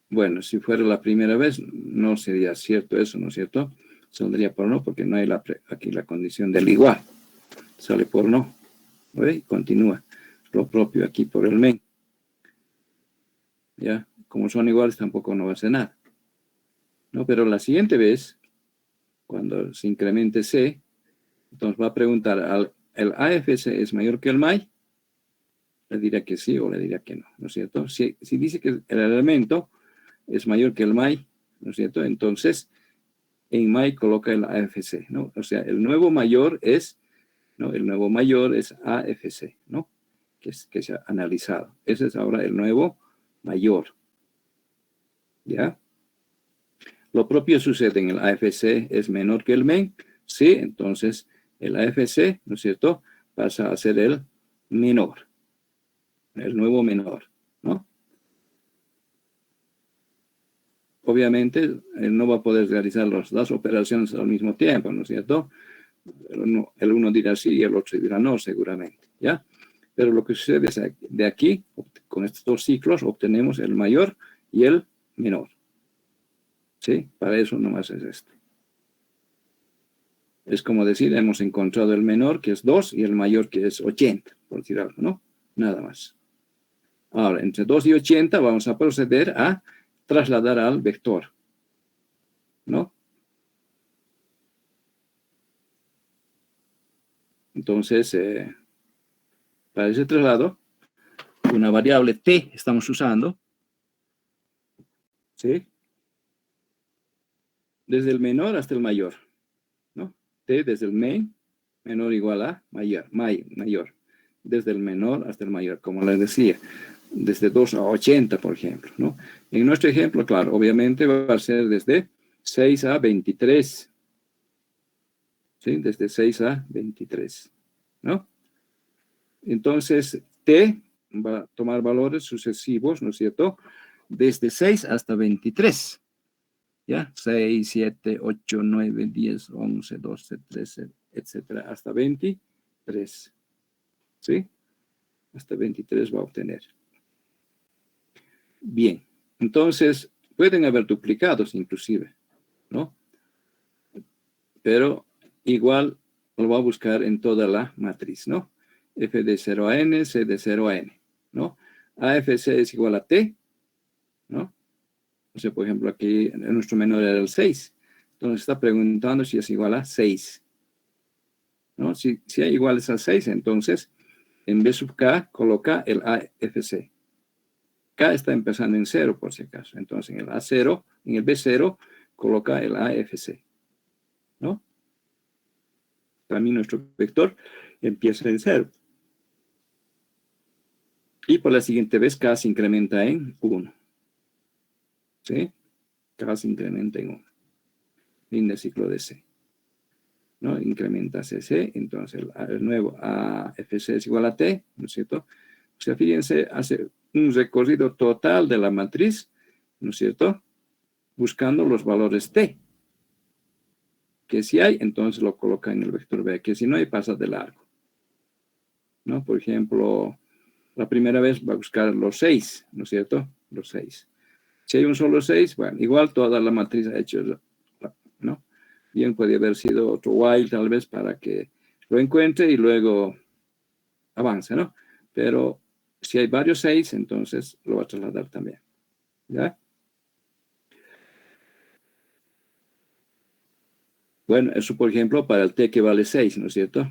bueno, si fuera la primera vez, no sería cierto eso, ¿no es cierto? Saldría por no, porque no hay aquí la condición del igual. Sale por no. ¿Ve? Continúa. Lo propio aquí por el men. ¿Ya? Como son iguales, tampoco no va a hacer nada. ¿No? Pero la siguiente vez, cuando se incremente C, entonces va a preguntar, ¿el AFC es mayor que el may? Le dirá que sí o le dirá que no, ¿no es cierto? Si dice que el elemento es mayor que el may, ¿no es cierto? Entonces, en may coloca el AFC, ¿no? O sea, el nuevo mayor es, ¿no? El nuevo mayor es AFC, ¿no? Que se ha analizado. Ese es ahora el nuevo mayor. ¿Ya? Lo propio sucede en el AFC, es menor que el men, sí, entonces el AFC, ¿no es cierto?, pasa a ser el menor, el nuevo menor, ¿no? Obviamente, él no va a poder realizar las operaciones al mismo tiempo, ¿no es cierto? El uno dirá sí y el otro dirá no, seguramente, ¿ya? Pero lo que sucede es que de aquí, con estos dos ciclos, obtenemos el mayor y el menor. ¿Sí? Para eso nomás es esto. Es como decir, hemos encontrado el menor, que es 2, y el mayor, que es 80, por decir algo, ¿no? Nada más. Ahora, entre 2 y 80 vamos a proceder a trasladar al vector, ¿no? Entonces, para ese traslado, una variable t estamos usando, ¿sí? Desde el menor hasta el mayor, ¿no? T desde el menor igual a mayor. Desde el menor hasta el mayor, como les decía, desde 2 a 80, por ejemplo, ¿no? En nuestro ejemplo, claro, obviamente va a ser desde 6 a 23, ¿sí? Desde 6 a 23, ¿no? Entonces, t va a tomar valores sucesivos, ¿no es cierto? desde 6 hasta 23. ¿Ya? 6, 7, 8, 9, 10, 11, 12, 13, etcétera, hasta 23. ¿Sí? Hasta 23 va a obtener. Bien. Entonces, pueden haber duplicados inclusive, ¿no? Pero igual lo va a buscar en toda la matriz, ¿no? F de 0 a n, C de 0 a n, ¿no? AFC es igual a T, ¿no? O sea, por ejemplo, aquí nuestro menor era el 6. Entonces está preguntando si es igual a 6, ¿no? Si hay iguales a 6, entonces en B sub K coloca el AFC. K está empezando en 0 por si acaso. Entonces en el A0, en el B0 coloca el AFC, ¿no? También nuestro vector empieza en 0. Y por la siguiente vez K se incrementa en 1. ¿Sí? K se incrementa en 1. Fin del ciclo de C, ¿no? Incrementa CC, entonces el nuevo AFC es igual a T, ¿no es cierto? O sea, fíjense, hace un recorrido total de la matriz, ¿no es cierto? Buscando los valores T. Que si hay, entonces lo coloca en el vector B. Que si no hay, pasa de largo, ¿no? Por ejemplo, la primera vez va a buscar los 6, ¿no es cierto? Los 6. Si hay un solo 6, bueno, igual toda la matriz ha hecho, ¿no? Bien, puede haber sido otro while tal vez para que lo encuentre y luego avance, ¿no? Pero si hay varios 6, entonces lo va a trasladar también, ¿ya? Bueno, eso por ejemplo para el t que vale 6, ¿no es cierto?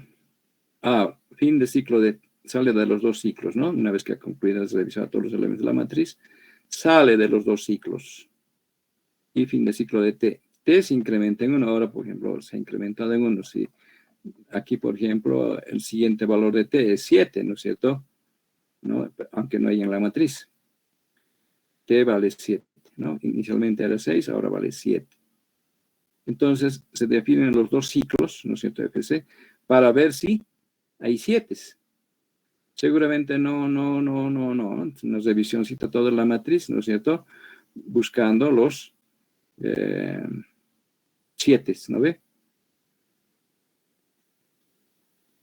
Fin de ciclo sale de los dos ciclos, ¿no? Una vez que ha concluido, has revisado todos los elementos de la matriz, sale de los dos ciclos. Y fin de ciclo de t. T se incrementa en 1, ahora por ejemplo se ha incrementado en 1, sí. Aquí, por ejemplo, el siguiente valor de t es 7, ¿no es cierto? ¿No? Aunque no hay en la matriz. T vale 7, ¿no? Inicialmente era 6, ahora vale 7. Entonces, se definen los dos ciclos, ¿no es cierto? FC, para ver si hay 7. Seguramente no. Una revisión cita toda la matriz, ¿no es cierto? Buscando los 7, ¿no ve?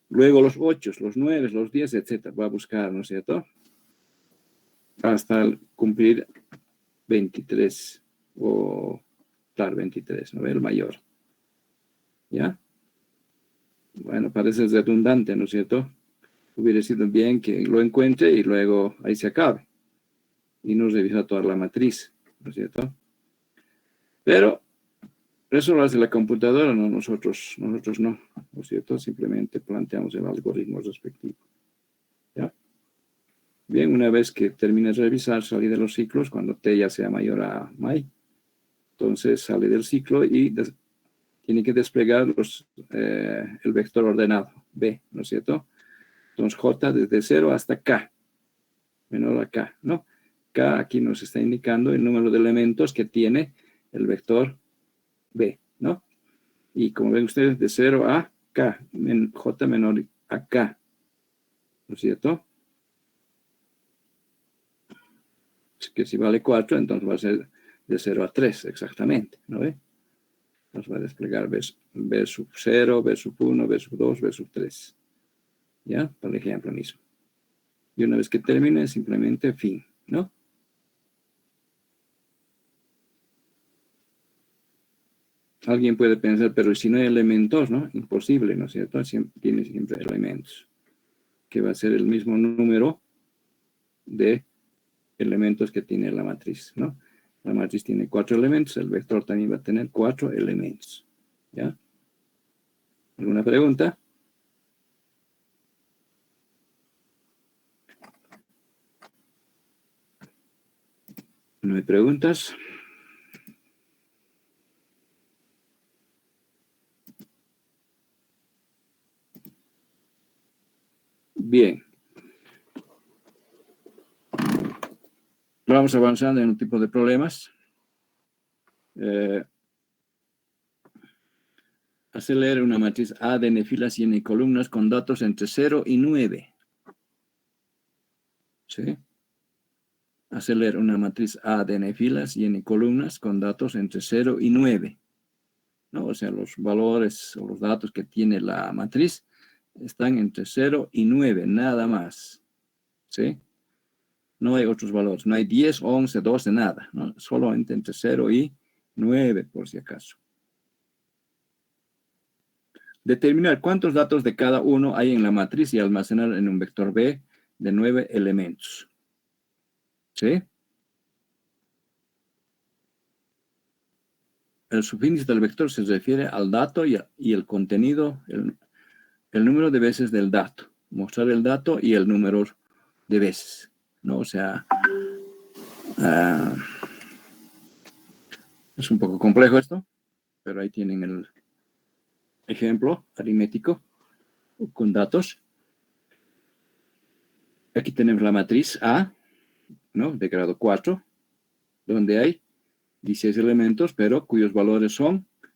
Luego los 8, los 9, los 10, etcétera. Va a buscar, ¿no es cierto? Hasta cumplir 23 o, claro, 23, ¿no ve? El mayor. ¿Ya? Bueno, parece redundante, ¿no es cierto? Hubiera sido bien que lo encuentre y luego ahí se acabe. Y no revisa toda la matriz, ¿no es cierto? Pero eso lo hace la computadora, no nosotros no, ¿no es cierto? Simplemente planteamos el algoritmo respectivo. ¿Ya? Bien, una vez que termine de revisar, salí de los ciclos, cuando t ya sea mayor a may, entonces sale del ciclo y tiene que desplegar el vector ordenado, B, ¿no es cierto? Entonces J desde 0 hasta K, menor a K, ¿no? K aquí nos está indicando el número de elementos que tiene el vector B, ¿no? Y como ven ustedes, de 0 a K, J menor a K, ¿no es cierto? Que si vale 4, entonces va a ser de 0 a 3, exactamente, ¿no ve? Nos va a desplegar B sub 0, B sub 1, B sub 2, B sub 3. ¿Ya? Por ejemplo mismo. Y una vez que termine, simplemente fin, ¿no? Alguien puede pensar, pero si no hay elementos, ¿no? Imposible, ¿no es cierto? Tiene siempre elementos, que va a ser el mismo número de elementos que tiene la matriz, ¿no? La matriz tiene 4 elementos, el vector también va a tener 4 elementos, ¿ya? ¿Alguna pregunta? ¿No hay preguntas? Bien. Vamos avanzando en un tipo de problemas. Hacer leer una matriz A de n filas y n columnas con datos entre 0 y 9. ¿Sí? hacer leer una matriz A de n filas y n columnas con datos entre 0 y 9. ¿No? O sea, los valores o los datos que tiene la matriz están entre 0 y 9, nada más. ¿Sí? No hay otros valores, no hay 10, 11, 12, nada, ¿no? Solamente entre 0 y 9, por si acaso. Determinar cuántos datos de cada uno hay en la matriz y almacenar en un vector B de 9 elementos. ¿Sí? El subíndice del vector se refiere al dato y el contenido, el número de veces del dato. Mostrar el dato y el número de veces, ¿no? O sea, es un poco complejo esto, pero ahí tienen el ejemplo aritmético con datos. Aquí tenemos la matriz A, ¿no? De grado 4, donde hay 16 elementos, pero cuyos valores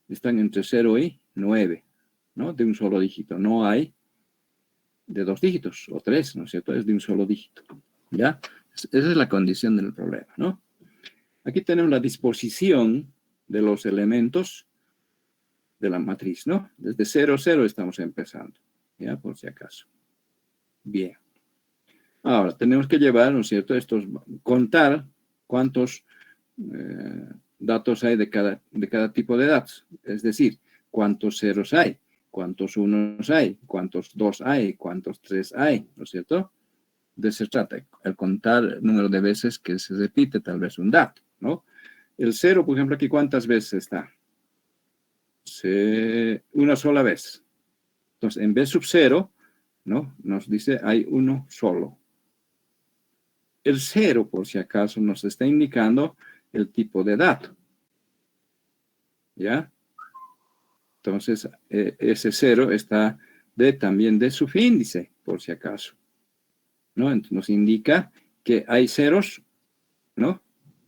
están entre 0 y 9, ¿no? De un solo dígito. No hay de 2 dígitos o 3, ¿no es cierto? Es de un solo dígito, ¿ya? Esa es la condición del problema, ¿no? Aquí tenemos la disposición de los elementos de la matriz, ¿no? Desde 0, 0 estamos empezando, ¿ya? Por si acaso. Bien. Ahora, tenemos que llevar, ¿no es cierto? Contar cuántos datos hay de cada tipo de datos. Es decir, cuántos ceros hay, cuántos unos hay, cuántos dos hay, cuántos tres hay, ¿no es cierto? De eso se trata, el contar el número de veces que se repite tal vez un dato, ¿no? El cero, por ejemplo, aquí, ¿cuántas veces está? Una sola vez. Entonces, en vez sub 0, ¿no? Nos dice hay uno solo. El 0, por si acaso, nos está indicando el tipo de dato. ¿Ya? Entonces, ese 0 está también de subíndice, por si acaso. ¿No? Entonces, nos indica que hay ceros, ¿no?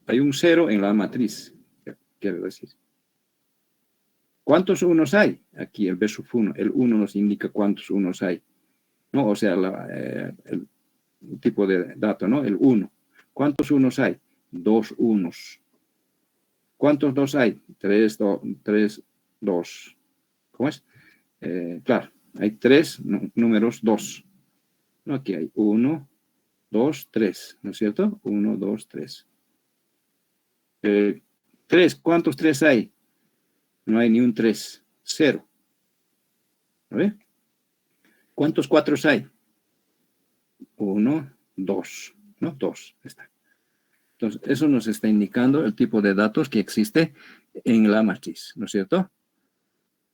Hay un 0 en la matriz, quiero decir. ¿Cuántos unos hay? Aquí el B sub 1. El 1 nos indica cuántos unos hay. ¿No? O sea, el tipo de dato, ¿no? El 1. ¿Cuántos unos hay? 2 unos. ¿Cuántos dos hay? 3, 2. ¿Cómo es? Claro, hay 3 números 2. ¿No? Aquí hay 1, 2, 3. ¿No es cierto? 1, 2, 3. 3. ¿Cuántos 3 hay? No hay ni un 3. 0. ¿No ve? ¿Cuántos 4 hay? 1, 2. ¿No? 2. Está. Entonces, eso nos está indicando el tipo de datos que existe en la matriz, ¿no es cierto?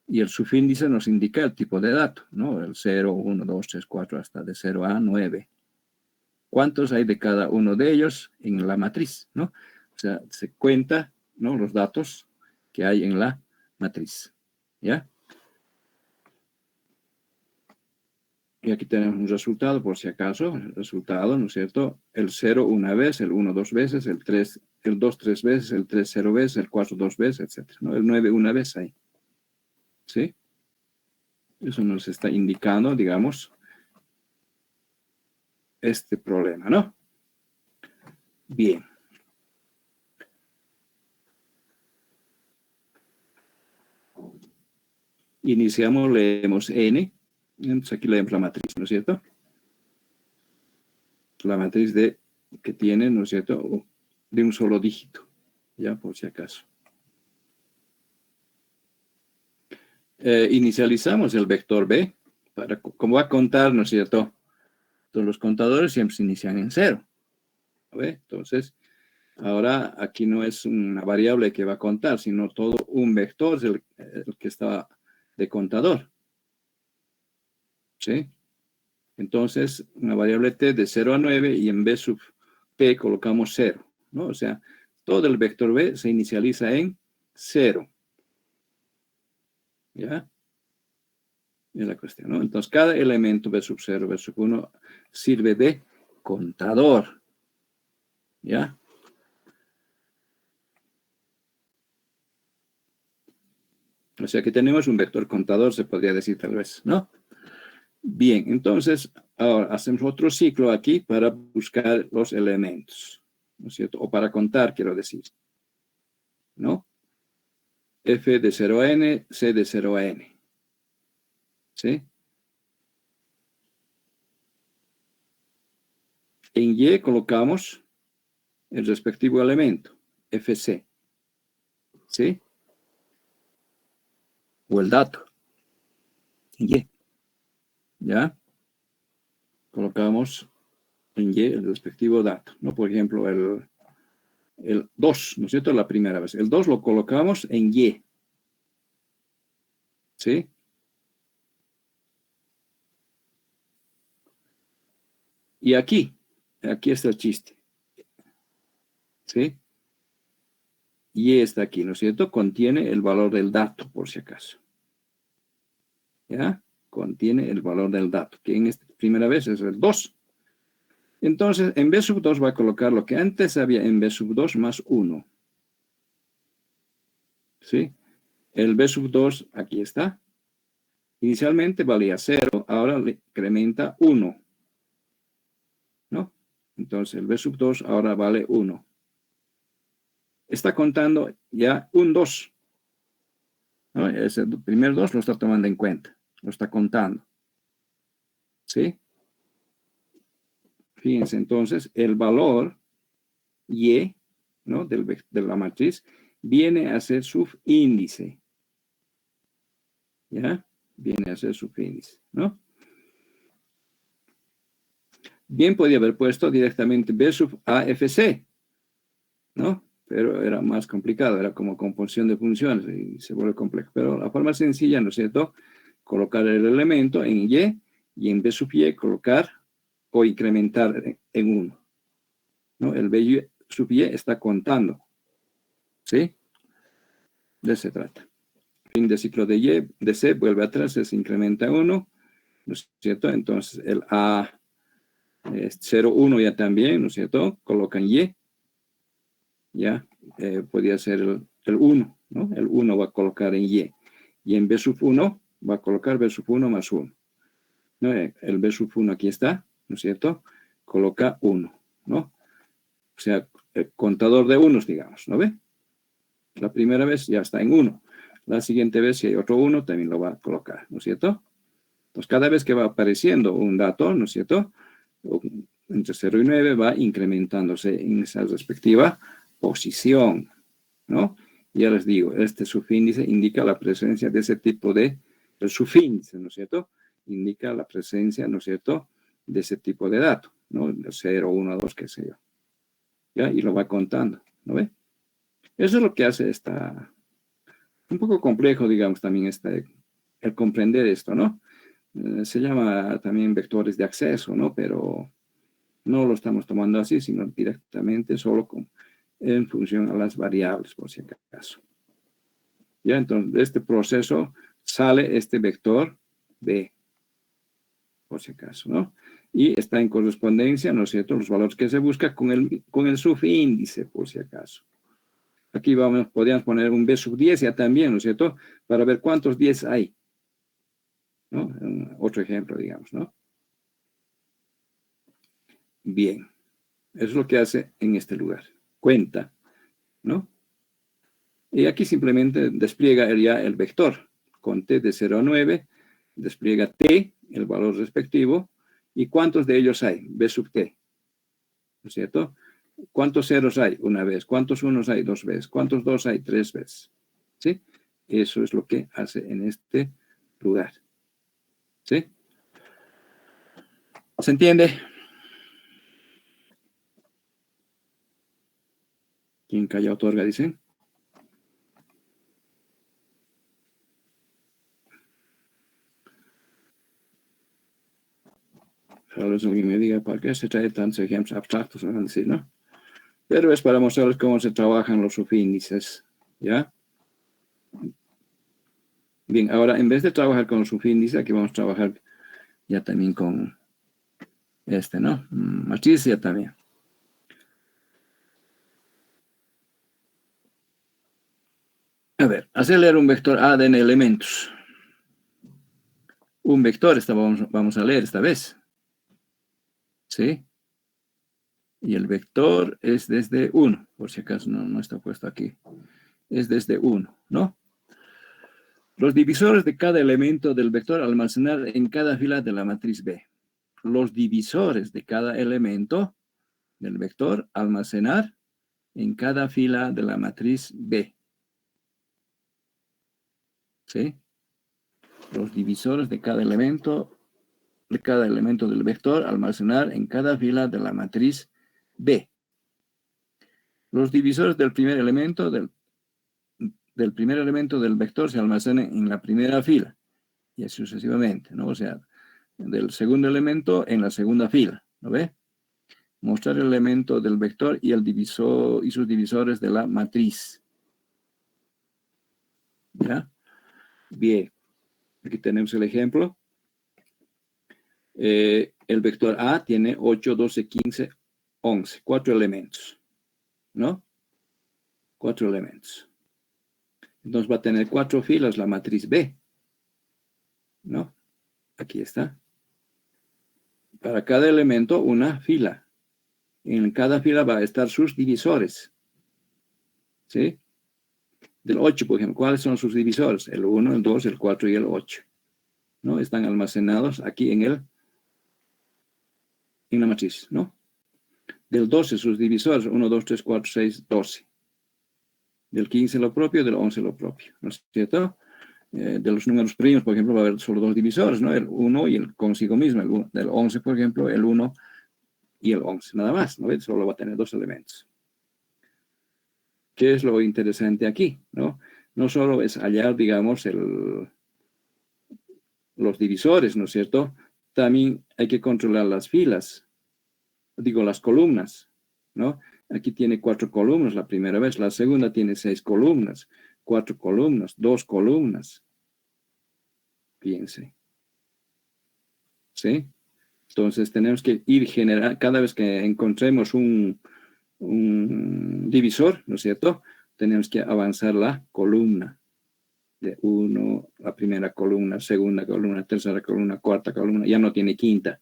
Y el subíndice nos indica el tipo de dato, ¿no? El 0, 1, 2, 3, 4, hasta de 0 a 9. ¿Cuántos hay de cada uno de ellos en la matriz, ¿no? O sea, se cuenta, ¿no? Los datos que hay en la matriz, ¿ya? Y aquí tenemos un resultado, por si acaso, el resultado, ¿no es cierto? El 0 una vez, el 1 dos veces, el 2 tres veces, el 3 0 veces, el 4 dos veces, etc. ¿No? El 9 una vez ahí. ¿Sí? Eso nos está indicando, digamos, este problema, ¿no? Bien. Iniciamos, leemos N. Entonces aquí leemos la matriz, ¿no es cierto? La matriz que tiene, ¿no es cierto?, de un solo dígito, ya por si acaso. Inicializamos el vector B, como va a contar, ¿no es cierto? Todos los contadores siempre se inician en 0. ¿Ve? Entonces, ahora aquí no es una variable que va a contar, sino todo un vector, el que está de contador. ¿Sí? Entonces, una variable t de 0 a 9 y en b sub p colocamos 0, ¿no? O sea, todo el vector b se inicializa en 0. ¿Ya? Es la cuestión, ¿no? Entonces, cada elemento b sub 0, b sub 1 sirve de contador. ¿Ya? O sea que tenemos un vector contador, se podría decir tal vez, ¿no? Bien, entonces, ahora hacemos otro ciclo aquí para buscar los elementos. ¿no es cierto? O para contar, quiero decir, ¿no? F de 0 a n, C de 0 a n. ¿Sí? En Y colocamos el respectivo elemento, FC. ¿Sí? O el dato. En Y. ¿Ya? Colocamos en Y el respectivo dato, ¿no? Por ejemplo, el 2, ¿no es cierto? La primera vez. El 2 lo colocamos en Y. ¿Sí? Y aquí está el chiste. ¿Sí? Y está aquí, ¿no es cierto? Contiene el valor del dato, por si acaso. ¿Ya? Contiene el valor del dato, que en esta primera vez es el 2. Entonces, en B sub 2 va a colocar lo que antes había en B sub 2 más 1. ¿Sí? El B sub 2, aquí está. Inicialmente valía 0, ahora le incrementa 1. ¿No? Entonces, el B sub 2 ahora vale 1. Está contando ya un 2. ¿No? Ese primer 2 lo está tomando en cuenta, lo está contando. ¿Sí? Fíjense, entonces, el valor Y, ¿no? de la matriz viene a ser subíndice. ¿Ya? Viene a ser subíndice, ¿no? Bien podía haber puesto directamente B sub AFC, ¿no? Pero era más complicado, era como composición de funciones y se vuelve complejo. Pero la forma sencilla, ¿no es cierto? Colocar el elemento en y en B sub Y colocar o incrementar en 1. ¿No? El B sub Y está contando. ¿Sí? De eso se trata. Fin de ciclo de Y, de C, vuelve atrás, se incrementa 1, ¿no es cierto? Entonces el A 0, 1 ya también, ¿no es cierto? Colocan Y, ya, podría ser el 1, ¿no? El 1 va a colocar en Y. Y en B sub 1 va a colocar B sub 1 más 1. ¿No? El B sub 1 aquí está, ¿no es cierto? Coloca 1, ¿no? O sea, el contador de unos, digamos, ¿no ve? La primera vez ya está en 1. La siguiente vez, si hay otro 1, también lo va a colocar, ¿no es cierto? Entonces, cada vez que va apareciendo un dato, ¿no es cierto? Entre 0 y 9 va incrementándose en esa respectiva posición, ¿no? Ya les digo, este subíndice indica la presencia de ese tipo de, el subíndice, ¿no es cierto? Indica la presencia, ¿no es cierto?, de ese tipo de dato, ¿no? 0, 1, 2, qué sé yo. ¿Ya? Y lo va contando, ¿no ve? Eso es lo que hace un poco complejo, digamos, también el comprender esto, ¿no? Se llama también vectores de acceso, ¿no? Pero no lo estamos tomando así, sino directamente solo en función a las variables, por si acaso. Ya, entonces, de este proceso sale este vector B, por si acaso, ¿no? Y está en correspondencia, ¿no es cierto?, los valores que se busca con el subíndice, por si acaso. Aquí podríamos poner un B sub 10 ya también, ¿no es cierto?, para ver cuántos 10 hay, ¿no? Otro ejemplo, digamos, ¿no? Bien, eso es lo que hace en este lugar. Cuenta, ¿no? Y aquí simplemente despliega ya el vector. Con t de 0 a 9, despliega t, el valor respectivo, y cuántos de ellos hay, b sub t, ¿no es cierto? ¿Cuántos ceros hay? Una vez. ¿Cuántos unos hay? Dos veces. ¿Cuántos dos hay? Tres veces. ¿Sí? Eso es lo que hace en este lugar. ¿Sí? ¿Se entiende? ¿Quién calla otorga, dicen? Tal vez alguien me diga, ¿para qué se trae tantos ejemplos abstractos? Me van a decir, ¿no? Pero es para mostrarles cómo se trabajan los subíndices, ¿ya? Bien, ahora en vez de trabajar con subíndice, aquí vamos a trabajar ya también con ¿no? Matriz ya también. A ver, hacer leer un vector A de n elementos. Un vector vamos a leer esta vez. ¿Sí? Y el vector es desde 1, por si acaso no está puesto aquí. Es desde 1, ¿no? Los divisores de cada elemento del vector almacenar en cada fila de la matriz B. Los divisores de cada elemento del vector almacenar en cada fila de la matriz B. ¿Sí? Los divisores de cada elemento del vector almacenar en cada fila de la matriz B. Los divisores del primer elemento del vector se almacenan en la primera fila, y así sucesivamente, ¿no? O sea, del segundo elemento en la segunda fila, ¿no ve? Mostrar el elemento del vector y el divisor y sus divisores de la matriz. ¿Ya? Bien. Aquí tenemos el ejemplo. El vector A tiene 8, 12, 15, 11. 4 elementos, ¿no? 4 elementos. Entonces va a tener 4 filas la matriz B, ¿no? Aquí está. Para cada elemento una fila. En cada fila va a estar sus divisores. ¿Sí? Del 8, por ejemplo, ¿cuáles son sus divisores? El 1, el 2, el 4 y el 8. ¿No? Están almacenados aquí en la matriz, ¿no? Del 12, sus divisores, 1, 2, 3, 4, 6, 12. Del 15 lo propio, del 11 lo propio, ¿no es cierto? De los números primos, por ejemplo, va a haber solo 2 divisores, ¿no? El 1 y el consigo mismo. Del 11, por ejemplo, el 1 y el 11, nada más, ¿no? Solo va a tener 2 elementos. ¿Qué es lo interesante aquí, no? No solo es hallar, digamos, los divisores, ¿no es cierto? También hay que controlar las filas, digo, las columnas, ¿no? Aquí tiene 4 columnas la primera vez, la segunda tiene 6 columnas, 4 columnas, 2 columnas. Fíjense. ¿Sí? Entonces tenemos que ir generando, cada vez que encontremos un divisor, ¿no es cierto? Tenemos que avanzar la columna. De 1, la primera columna, segunda columna, tercera columna, cuarta columna, ya no tiene quinta.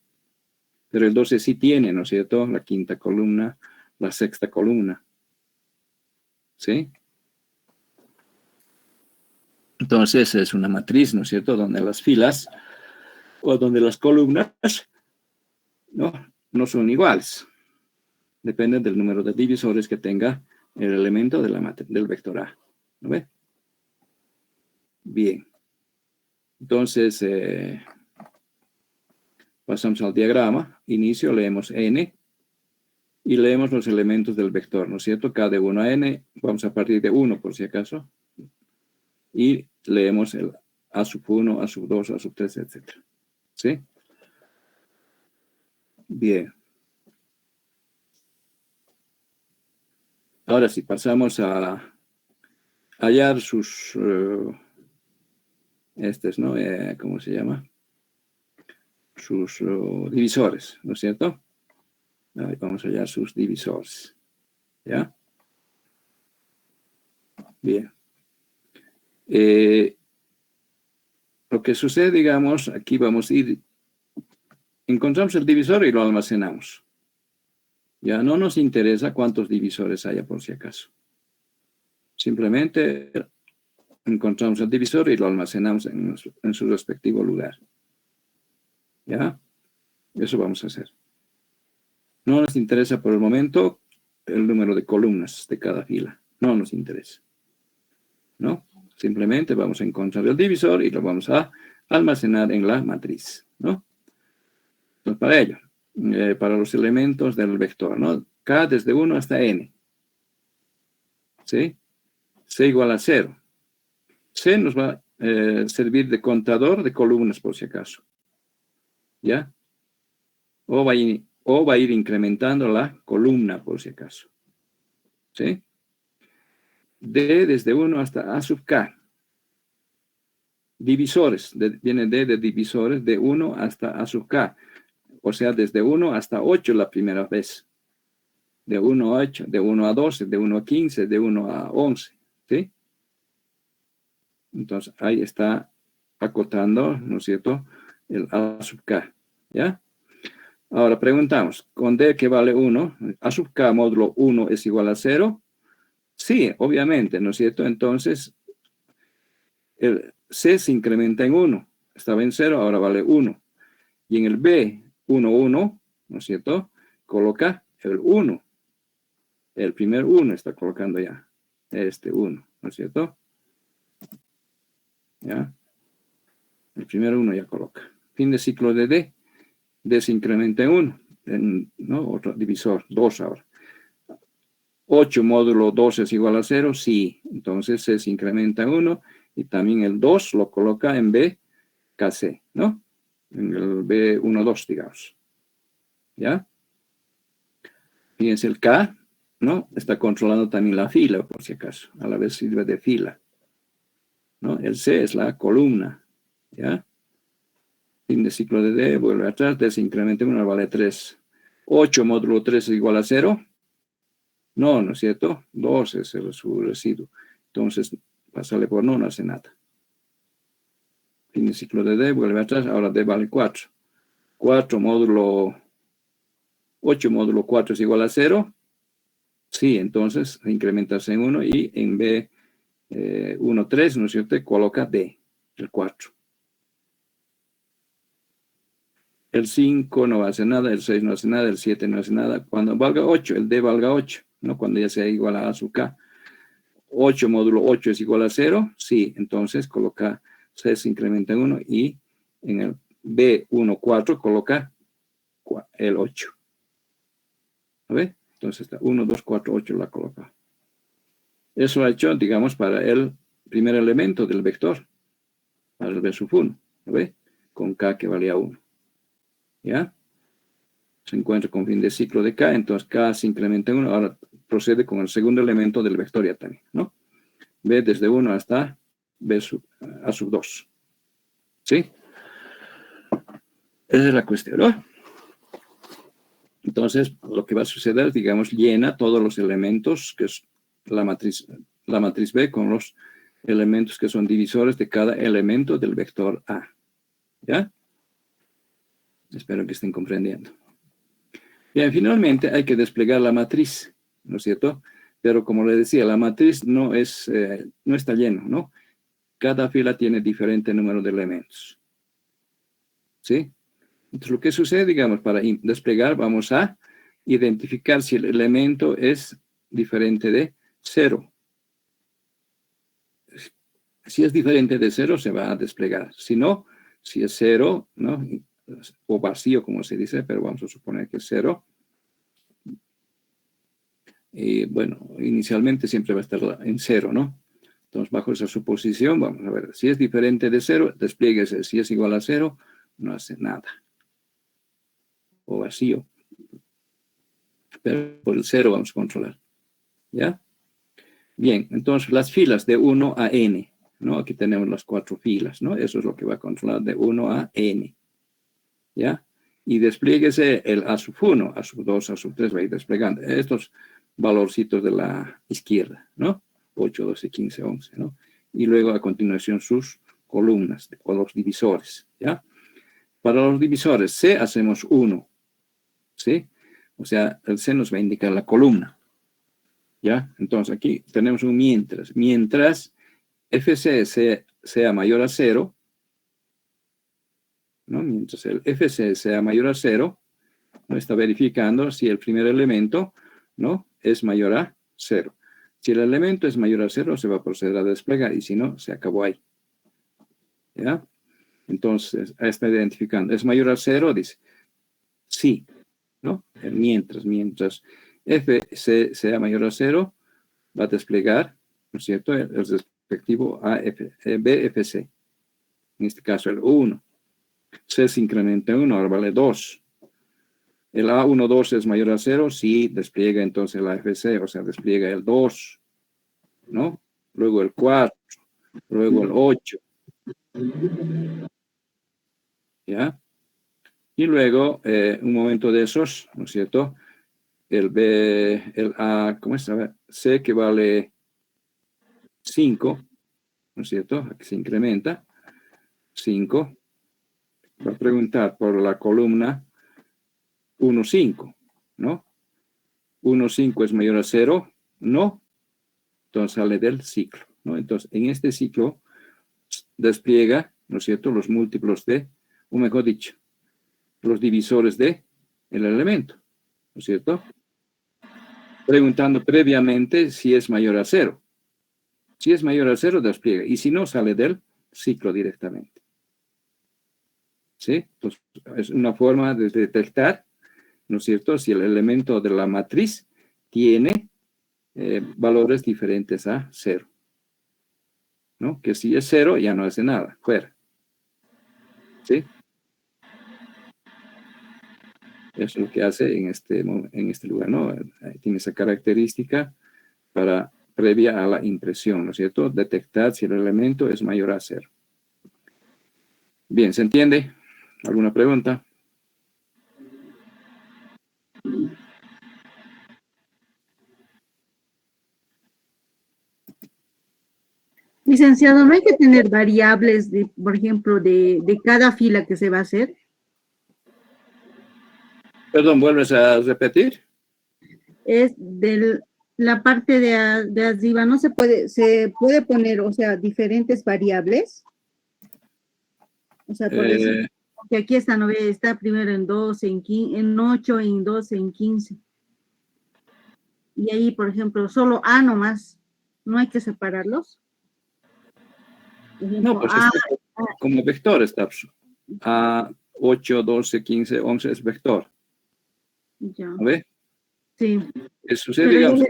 Pero el 12 sí tiene, ¿no es cierto? La quinta columna, la sexta columna. ¿Sí? Entonces es una matriz, ¿no es cierto? Donde las filas o donde las columnas no son iguales. Depende del número de divisores que tenga el elemento del vector A. ¿No ve? Bien. Entonces, pasamos al diagrama. Inicio, leemos n y leemos los elementos del vector, ¿no es cierto? K de 1 a n, vamos a partir de 1 por si acaso. Y leemos el A sub 1, A sub 2, A sub 3, etc. ¿Sí? Bien. Ahora sí, pasamos a hallar sus... ¿no? ¿Cómo se llama? Sus divisores, ¿no es cierto? Ahí vamos a hallar sus divisores. ¿Ya? Bien. Lo que sucede, digamos, aquí vamos a ir, encontramos el divisor y lo almacenamos. Ya no nos interesa cuántos divisores haya por si acaso. Simplemente encontramos el divisor y lo almacenamos en su respectivo lugar. ¿Ya? Eso vamos a hacer. No nos interesa por el momento el número de columnas de cada fila. No nos interesa. ¿No? Simplemente vamos a encontrar el divisor y lo vamos a almacenar en la matriz. ¿No? Entonces, para ello, para los elementos del vector, ¿no? K desde 1 hasta n. ¿Sí? C igual a 0. C nos va a servir de contador de columnas, por si acaso. ¿Ya? O va a ir incrementando la columna, por si acaso. ¿Sí? D desde 1 hasta A sub K. Divisores. Viene D de divisores de 1 hasta A sub K. O sea, desde 1 hasta 8 la primera vez. De 1 a 8, de 1 a 12, de 1 a 15, de 1 a 11. ¿Sí? Entonces, ahí está acotando, ¿no es cierto?, el A sub K. ¿Ya? Ahora preguntamos, con D que vale 1, A sub K módulo 1 es igual a 0. Sí, obviamente, ¿no es cierto? Entonces, el C se incrementa en 1. Estaba en 0, ahora vale 1. Y en el B, 1, 1, ¿no es cierto? Coloca el 1. El primer 1 está colocando ya. Este 1, ¿no es cierto? ¿Ya? El primer 1 ya coloca. Fin de ciclo de D. D se incrementa en 1. ¿No? Otro divisor, 2 ahora. 8 módulo 2 es igual a 0, sí. Entonces C se incrementa en 1 y también el 2 lo coloca en B, KC, ¿no? En el B1, 2, digamos. ¿Ya? Fíjense, el K, ¿no? Está controlando también la fila, por si acaso. A la vez sirve de fila, ¿no? El C es la columna, ¿ya? Fin de ciclo de D, vuelve atrás, D se incrementa en 1, vale 3. 8 módulo 3 es igual a 0. No, ¿no es cierto? 2 es su residuo. Entonces, pasarle por no hace nada. Fin de ciclo de D, vuelve atrás, ahora D vale 4. 8 módulo 4 es igual a 0. Sí, entonces incrementarse en 1 y en B 1, 3, ¿no es cierto? Coloca D, el 4. El 5 no va a hacer nada, el 6 no hace nada, el 7 no hace nada. Cuando valga 8, el D valga 8, ¿no? Cuando ya sea igual a su K. 8 módulo 8 es igual a 0, sí, entonces coloca C se incrementa en 1 y en el B1, 4 coloca el 8. ¿Lo ve? Entonces está 1, 2, 4, 8 la coloca. Eso lo ha hecho, digamos, para el primer elemento del vector, para el B sub 1, ¿lo ve? Con K que valía 1. ¿Ya? Se encuentra con fin de ciclo de K, entonces K se incrementa en 1, ahora procede con el segundo elemento del vector ya también, ¿no? B desde 1 hasta B a sub 2. ¿Sí? Esa es la cuestión, ¿no? Entonces, lo que va a suceder, digamos, llena todos los elementos, que es la matriz B, con los elementos que son divisores de cada elemento del vector A. ¿Ya? Espero que estén comprendiendo. Bien, finalmente hay que desplegar la matriz, ¿no es cierto? Pero como le decía, la matriz no está lleno, ¿no? Cada fila tiene diferente número de elementos. ¿Sí? Entonces, lo que sucede, digamos, para desplegar, vamos a identificar si el elemento es diferente de 0. Si es diferente de 0, se va a desplegar. Si no, si es 0, ¿no? O vacío, como se dice, pero vamos a suponer que es 0. Y bueno, inicialmente siempre va a estar en 0, ¿no? Entonces, bajo esa suposición, vamos a ver, si es diferente de 0, desplieguese. Si es igual a 0, no hace nada. O vacío. Pero por el 0 vamos a controlar. ¿Ya? Bien, entonces las filas de 1 a n, ¿no? Aquí tenemos las 4 filas, ¿no? Eso es lo que va a controlar de 1 a n. ¿Ya? Y desplieguese el A sub 1, A sub 2, A sub 3, va a ir desplegando estos valorcitos de la izquierda, ¿no? 8, 12, 15, 11, ¿no? Y luego a continuación sus columnas o los divisores, ¿ya? Para los divisores C hacemos 1, ¿sí? O sea, el C nos va a indicar la columna, ¿ya? Entonces aquí tenemos un mientras. Mientras FC sea mayor a 0, ¿no? Mientras el FC sea mayor a 0, ¿no? Está verificando si el primer elemento, ¿no? Es mayor a 0. Si el elemento es mayor a 0, se va a proceder a desplegar, y si no, se acabó ahí. ¿Ya? Entonces, está identificando. ¿Es mayor a 0? Dice, sí, ¿no? Mientras FC sea mayor a 0, va a desplegar, ¿no es cierto?, el respectivo BFC. En este caso, el 1. C se incrementa en 1, ahora vale 2. El A12 es mayor a 0, sí, despliega entonces la FC, o sea, despliega el 2, ¿no? Luego el 4, luego el 8, ¿ya? Y luego, un momento de esos, ¿no es cierto? El A, ¿cómo es? C que vale 5, ¿no es cierto? Aquí se incrementa, 5. Va a preguntar por la columna 1,5, ¿no? 1,5 es mayor a 0, no. Entonces sale del ciclo, ¿no? Entonces, en este ciclo despliega, ¿no es cierto?, los múltiplos de, o mejor dicho, los divisores de el elemento, ¿no es cierto? Preguntando previamente si es mayor a 0. Si es mayor a 0, despliega. Y si no, sale del ciclo directamente. ¿Sí? Entonces, es una forma de detectar, ¿no es cierto?, si el elemento de la matriz tiene valores diferentes a 0. ¿No? Que si es 0, ya no hace nada, fuera. ¿Sí? Eso es lo que hace en este lugar, ¿no? Tiene esa característica previa a la impresión, ¿no es cierto? Detectar si el elemento es mayor a 0. Bien, ¿se entiende? ¿Alguna pregunta? Licenciado, ¿no hay que tener variables, por ejemplo, de cada fila que se va a hacer? Perdón, ¿vuelves a repetir? Es de la parte de arriba, ¿no se puede poner, o sea, diferentes variables? O sea, por decir, Eh, que aquí está, no ve, está primero en 12, en 8, en 12, en 15. Y ahí, por ejemplo, solo A nomás, no hay que separarlos. Por no, ejemplo, pues A, está como vector, está. A 8, 12, 15, 11 es vector. ya, ¿No ve? sí. Eso sucede, Pero digamos,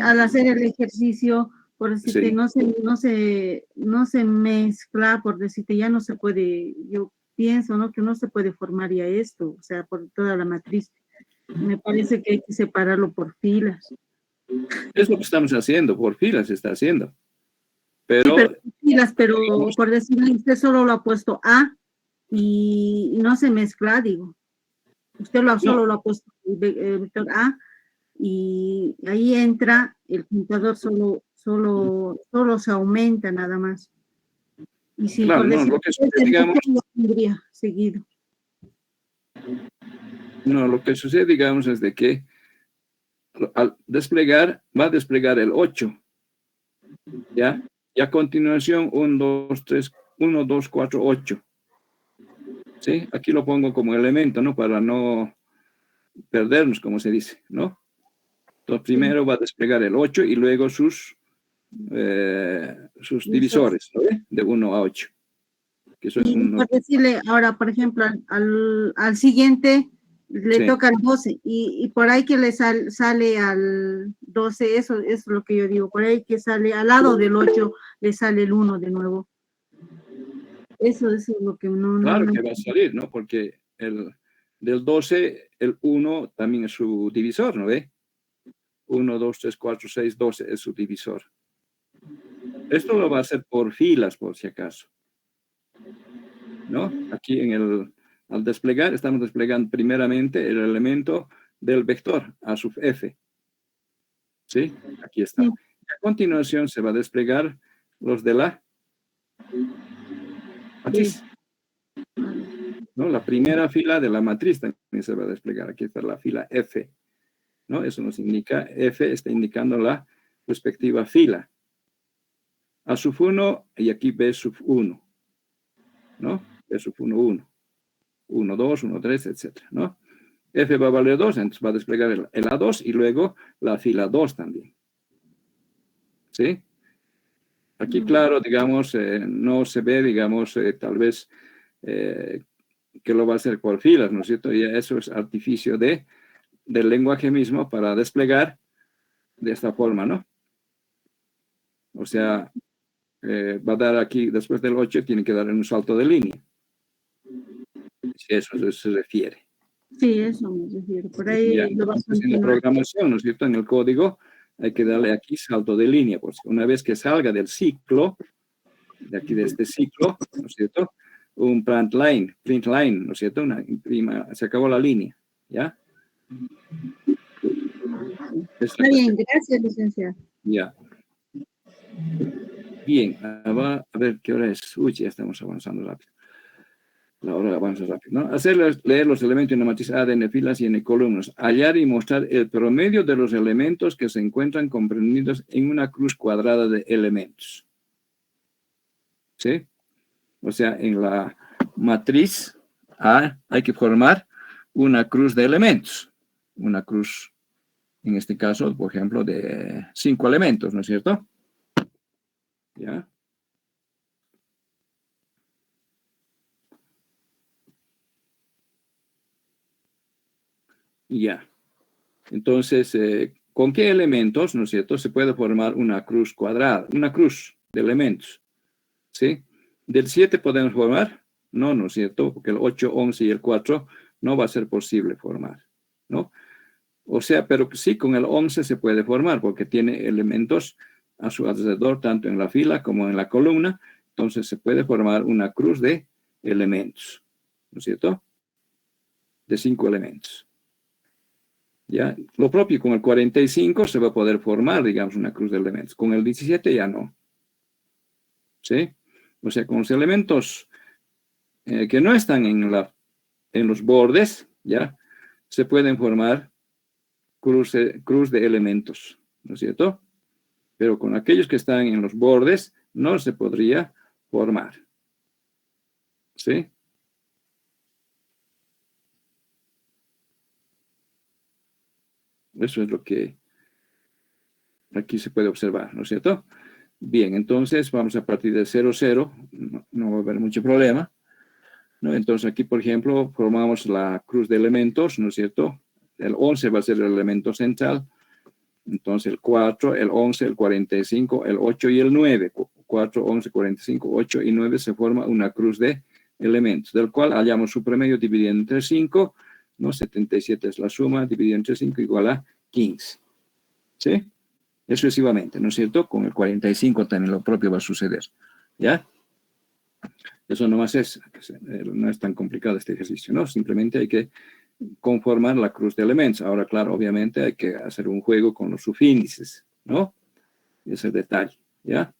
al hacer el ejercicio, por decirte, sí. no se mezcla, por decirte, ya no se puede, yo pienso, ¿no? Que no se puede formar ya esto, o sea, por toda la matriz. Me parece que hay que separarlo por filas. Es lo que estamos haciendo, por filas se está haciendo. Sí, pero Pero, por filas, pero digamos, por decirle, usted solo lo ha puesto A y no se mezcla, digo. Usted no, solo lo ha puesto vector A y ahí entra el contador solo se aumenta nada más. Y si claro, por no, decir, lo que sucede, desde el digamos, vector lo tendría seguido. no, lo que sucede, digamos, es de que al desplegar, va a desplegar el 8, ¿ya? Y a continuación, 1, 2, 3, 1, 2, 4, 8. ¿Sí? Aquí lo pongo como elemento, ¿no? Para no perdernos, como se dice, ¿no? Entonces, Sí. primero va a desplegar el 8 y luego sus divisores, ¿no? De 1 a 8. Que eso es Y un... por decirle, ahora, por ejemplo, al siguiente le Sí, toca el 12 y por ahí que le sale al 12, eso es lo que yo digo, por ahí que sale al lado del 8 le sale el 1 de nuevo. Eso es lo que claro no. que va a salir, ¿no? Porque del 12, el 1 también es su divisor, ¿no ve? 1, 2, 3, 4, 6, 12 es su divisor. Esto lo va a hacer por filas, por si acaso, ¿no? Aquí al desplegar, estamos desplegando primeramente el elemento del vector, a sub f, ¿sí? Aquí está. Sí, A continuación se va a desplegar los de la matriz, ¿no? La primera fila de la matriz también se va a desplegar. Aquí está la fila F, ¿no? Eso nos indica, F está indicando la respectiva fila. A sub 1 y aquí B sub 1, ¿no? B sub 1, 1. 1, 2, 1, 3, etcétera, ¿no? F va a valer 2, entonces va a desplegar el A2 y luego la fila 2 también. ¿Sí? Aquí, claro, digamos, no se ve, digamos, tal vez que lo va a hacer por filas, ¿no es cierto? Y eso es artificio del lenguaje mismo para desplegar de esta forma, ¿no? O sea, va a dar aquí, después del 8, tiene que dar un salto de línea. Si eso se refiere. sí, eso me refiero. Por Ya, ahí lo va a entonces en la continuar. programación, ¿no es cierto? En el código hay que darle aquí salto de línea, pues una vez que salga del ciclo, de aquí de este ciclo, ¿no es cierto? Un print line, ¿no es cierto? Se acabó la línea, ¿ya? Es la Está bien, cuestión. gracias, licenciado. Ya. Bien, a ver qué hora es. Uy, ya estamos avanzando rápido. La hora avanza rápido, ¿no? Hacerles leer los elementos en la matriz A de n filas y n columnas. Hallar y mostrar el promedio de los elementos que se encuentran comprendidos en una cruz cuadrada de elementos. ¿Sí? O sea, en la matriz A hay que formar una cruz de elementos. Una cruz, en este caso, por ejemplo, de 5 elementos, ¿no es cierto? ¿Ya? Ya. Entonces, ¿con qué elementos, no es cierto, se puede formar una cruz cuadrada? Una cruz de elementos, ¿sí? ¿Del 7 podemos formar? No, ¿no es cierto? Porque el 8, 11 y el 4 no va a ser posible formar, ¿no? O sea, pero sí con el 11 se puede formar porque tiene elementos a su alrededor, tanto en la fila como en la columna. Entonces se puede formar una cruz de elementos, ¿no es cierto? De 5 elementos. ¿Ya? Lo propio con el 45 se va a poder formar, digamos, una cruz de elementos. Con el 17 ya no. ¿Sí? O sea, con los elementos que no están en los bordes, ¿ya? Se pueden formar cruz de elementos, ¿no es cierto? Pero con aquellos que están en los bordes no se podría formar. ¿Sí? Eso es lo que aquí se puede observar, ¿no es cierto? Bien, entonces vamos a partir de 0, 0, no va a haber mucho problema, ¿no? Entonces aquí, por ejemplo, formamos la cruz de elementos, ¿no es cierto? El 11 va a ser el elemento central, entonces el 4, el 11, el 45, el 8 y el 9. 4, 11, 45, 8 y 9 se forma una cruz de elementos, del cual hallamos su promedio dividido entre 5, ¿no? 77 es la suma, dividido entre 5 igual a 15. ¿Sí? Excesivamente, ¿no es cierto? Con el 45 también lo propio va a suceder. ¿Ya? Eso nomás no es tan complicado este ejercicio, ¿no? Simplemente hay que conformar la cruz de elementos. Ahora, claro, obviamente hay que hacer un juego con los subíndices, ¿no? Ese detalle, ¿ya?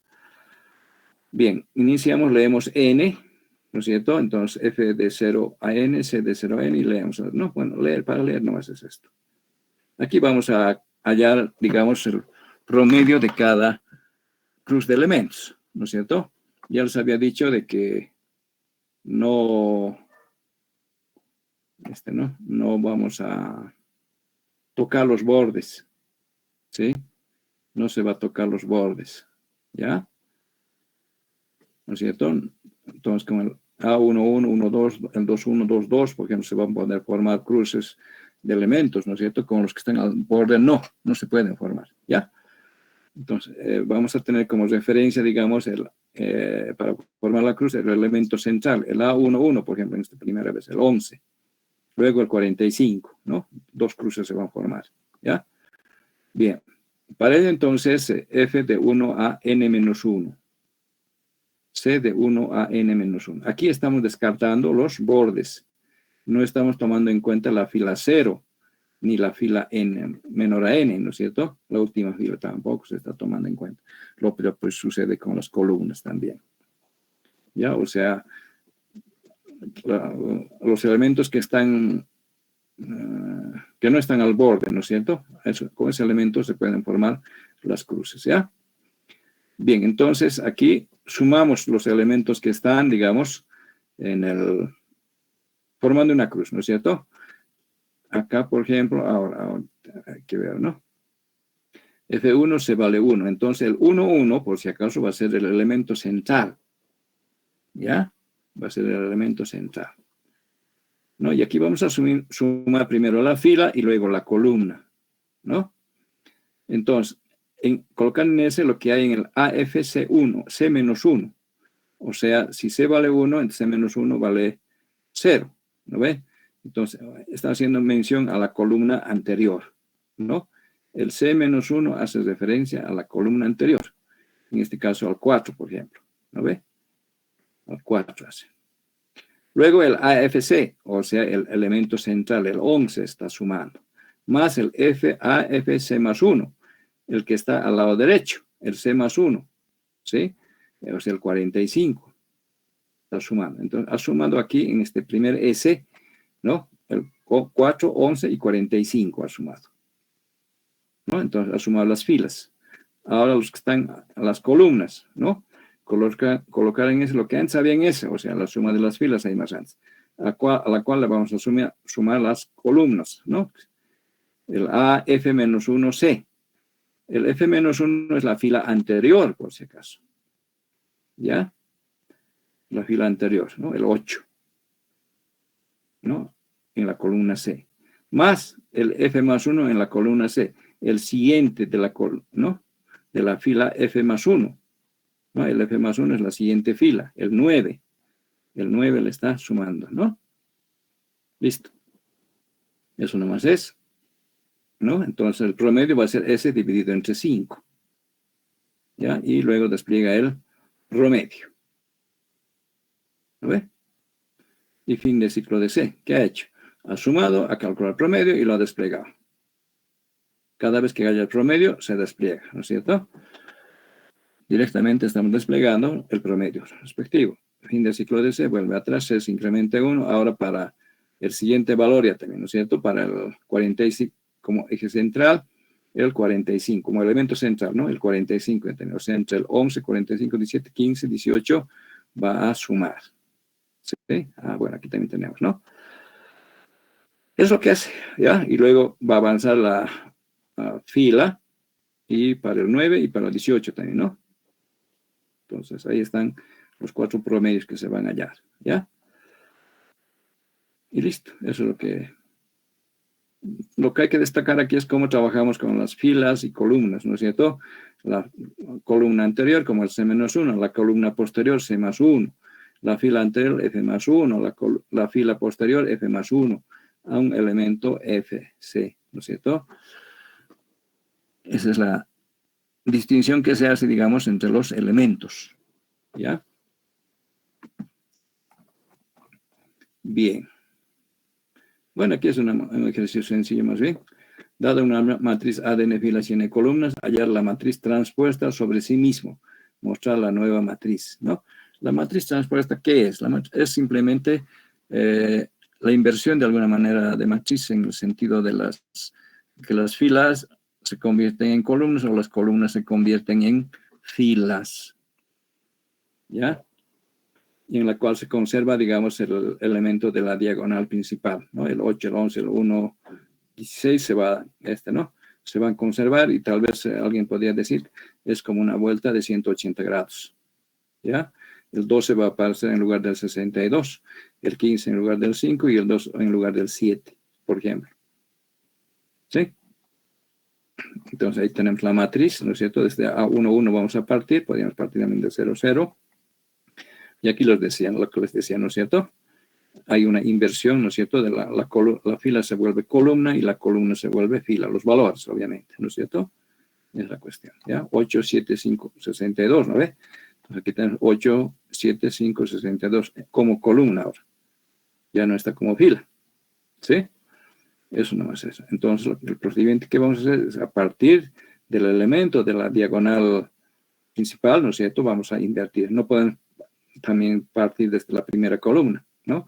Bien, iniciamos, leemos n, ¿no es cierto? Entonces, f de 0 a n, c de 0 a n, y leemos. No, bueno, para leer nomás es esto. Aquí vamos a hallar, digamos, el promedio de cada cruz de elementos, ¿no es cierto? Ya les había dicho de que no vamos a tocar los bordes, ¿sí? No se va a tocar los bordes, ¿ya? ¿No es cierto? Entonces, con el A11, 12, el 21, 22, porque no se van a poder formar cruces de elementos, ¿no es cierto? Con los que están al borde, no se pueden formar, ¿ya? Entonces, vamos a tener como referencia, digamos, para formar la cruz, el elemento central, el A11, por ejemplo, en esta primera vez, el 11. Luego el 45, ¿no? 2 cruces se van a formar, ¿ya? Bien. Para ello, entonces, f de 1 a n-1. C de 1 a n-1. Aquí estamos descartando los bordes. No estamos tomando en cuenta la fila 0, ni la fila n menor a n, ¿no es cierto? La última fila tampoco se está tomando en cuenta. Lo que pues sucede con las columnas también. ¿Ya? O sea, los elementos que están, que no están al borde, ¿no es cierto? Con ese elemento se pueden formar las cruces, ¿ya? Bien, entonces aquí sumamos los elementos que están, digamos, formando una cruz, ¿no es cierto? Acá, por ejemplo, ahora hay que ver, ¿no? F1 se vale 1. Entonces el 1, 1, por si acaso, va a ser el elemento central. ¿Ya? Va a ser el elemento central. ¿No? Y aquí vamos a sumar primero la fila y luego la columna. ¿No? Entonces, colocar en ese lo que hay en el AFC1, C-1. O sea, si C vale 1, entonces C-1 vale 0. ¿No ve? Entonces, está haciendo mención a la columna anterior. ¿No? El C-1 hace referencia a la columna anterior. En este caso al 4, por ejemplo. ¿No ve? Al 4 hace. Luego el AFC, o sea, el elemento central, el 11 está sumando. Más el AFC más 1, el que está al lado derecho, el C más 1. ¿Sí? O sea, el 45. está sumando. Entonces, ha sumado aquí en este primer S, ¿no? El 4, 11 y 45 ha sumado, ¿no? Entonces, ha sumado las filas. Ahora los que están a las columnas, ¿no? Colocar en ese lo que antes había en ese, o sea, la suma de las filas hay más antes, a la cual le vamos a sumar las columnas, ¿no? El A, F menos 1, C. El F menos 1 es la fila anterior, por si acaso. ¿Ya? La fila anterior, ¿no? El 8, ¿no? En la columna C. Más el F más 1 en la columna C. El siguiente de la, ¿no? De la fila F más 1. ¿No? El F más 1 es la siguiente fila, el 9. El 9 le está sumando, ¿no? Listo. Eso nomás es, ¿no? Entonces el promedio va a ser S dividido entre 5. ¿Ya? Y luego despliega el promedio. ¿Lo ve? Y fin de ciclo de C. ¿Qué ha hecho? Ha sumado, ha calculado el promedio y lo ha desplegado. Cada vez que haya el promedio, se despliega, ¿no es cierto? Directamente estamos desplegando el promedio respectivo. Fin de ciclo de C, vuelve atrás, C se incrementa 1. Ahora para el siguiente valor ya también, ¿no es cierto? Para el 45 como eje central, el 45 como elemento central, ¿no? El 45 ya tenemos. O sea, entre el 11, 45, 17, 15, 18 va a sumar. ¿Sí? Ah, bueno, aquí también tenemos, ¿no? Es lo que hace, ¿ya? Y luego va a avanzar la fila y para el 9 y para el 18 también, ¿no? Entonces, ahí están los 4 promedios que se van a hallar, ¿ya? Y listo, eso es lo que hay que destacar aquí es cómo trabajamos con las filas y columnas, ¿no es cierto? La columna anterior como el C-1, la columna posterior C más 1, la fila anterior F más 1, la fila posterior F más 1, a un elemento FC, ¿no es cierto? Esa es la distinción que se hace, digamos, entre los elementos, ¿ya? Bien. Bueno, aquí es un ejercicio sencillo más bien. Dada una matriz A de n filas y n columnas, hallar la matriz transpuesta sobre sí mismo. Mostrar la nueva matriz, ¿no? La matriz transpuesta, ¿qué es? Es simplemente la inversión de alguna manera de matriz en el sentido de que las filas se convierten en columnas o las columnas se convierten en filas. ¿Ya? Y en la cual se conserva, digamos, el elemento de la diagonal principal, ¿no? El 8, el 11, el 1, 16 se va, ¿no? Se van a conservar y tal vez alguien podría decir, es como una vuelta de 180 grados, ¿ya? El 12 va a aparecer en lugar del 62, el 15 en lugar del 5 y el 2 en lugar del 7, por ejemplo. ¿Sí? Entonces ahí tenemos la matriz, ¿no es cierto? Desde A1, vamos a partir, podríamos partir también de 0, 0. Y aquí lo que les decía, ¿no es cierto? Hay una inversión, ¿no es cierto? De la fila se vuelve columna y la columna se vuelve fila. Los valores, obviamente, ¿no es cierto? Es la cuestión, ¿ya? 8, 7, 5, 62, ¿no ve? Entonces aquí tenemos 8, 7, 5, 62 como columna ahora. Ya no está como fila, ¿sí? Eso no es eso. Entonces el procedimiento que vamos a hacer es a partir del elemento de la diagonal principal, ¿no es cierto? Vamos a invertir. No pueden también partir desde la primera columna, ¿no?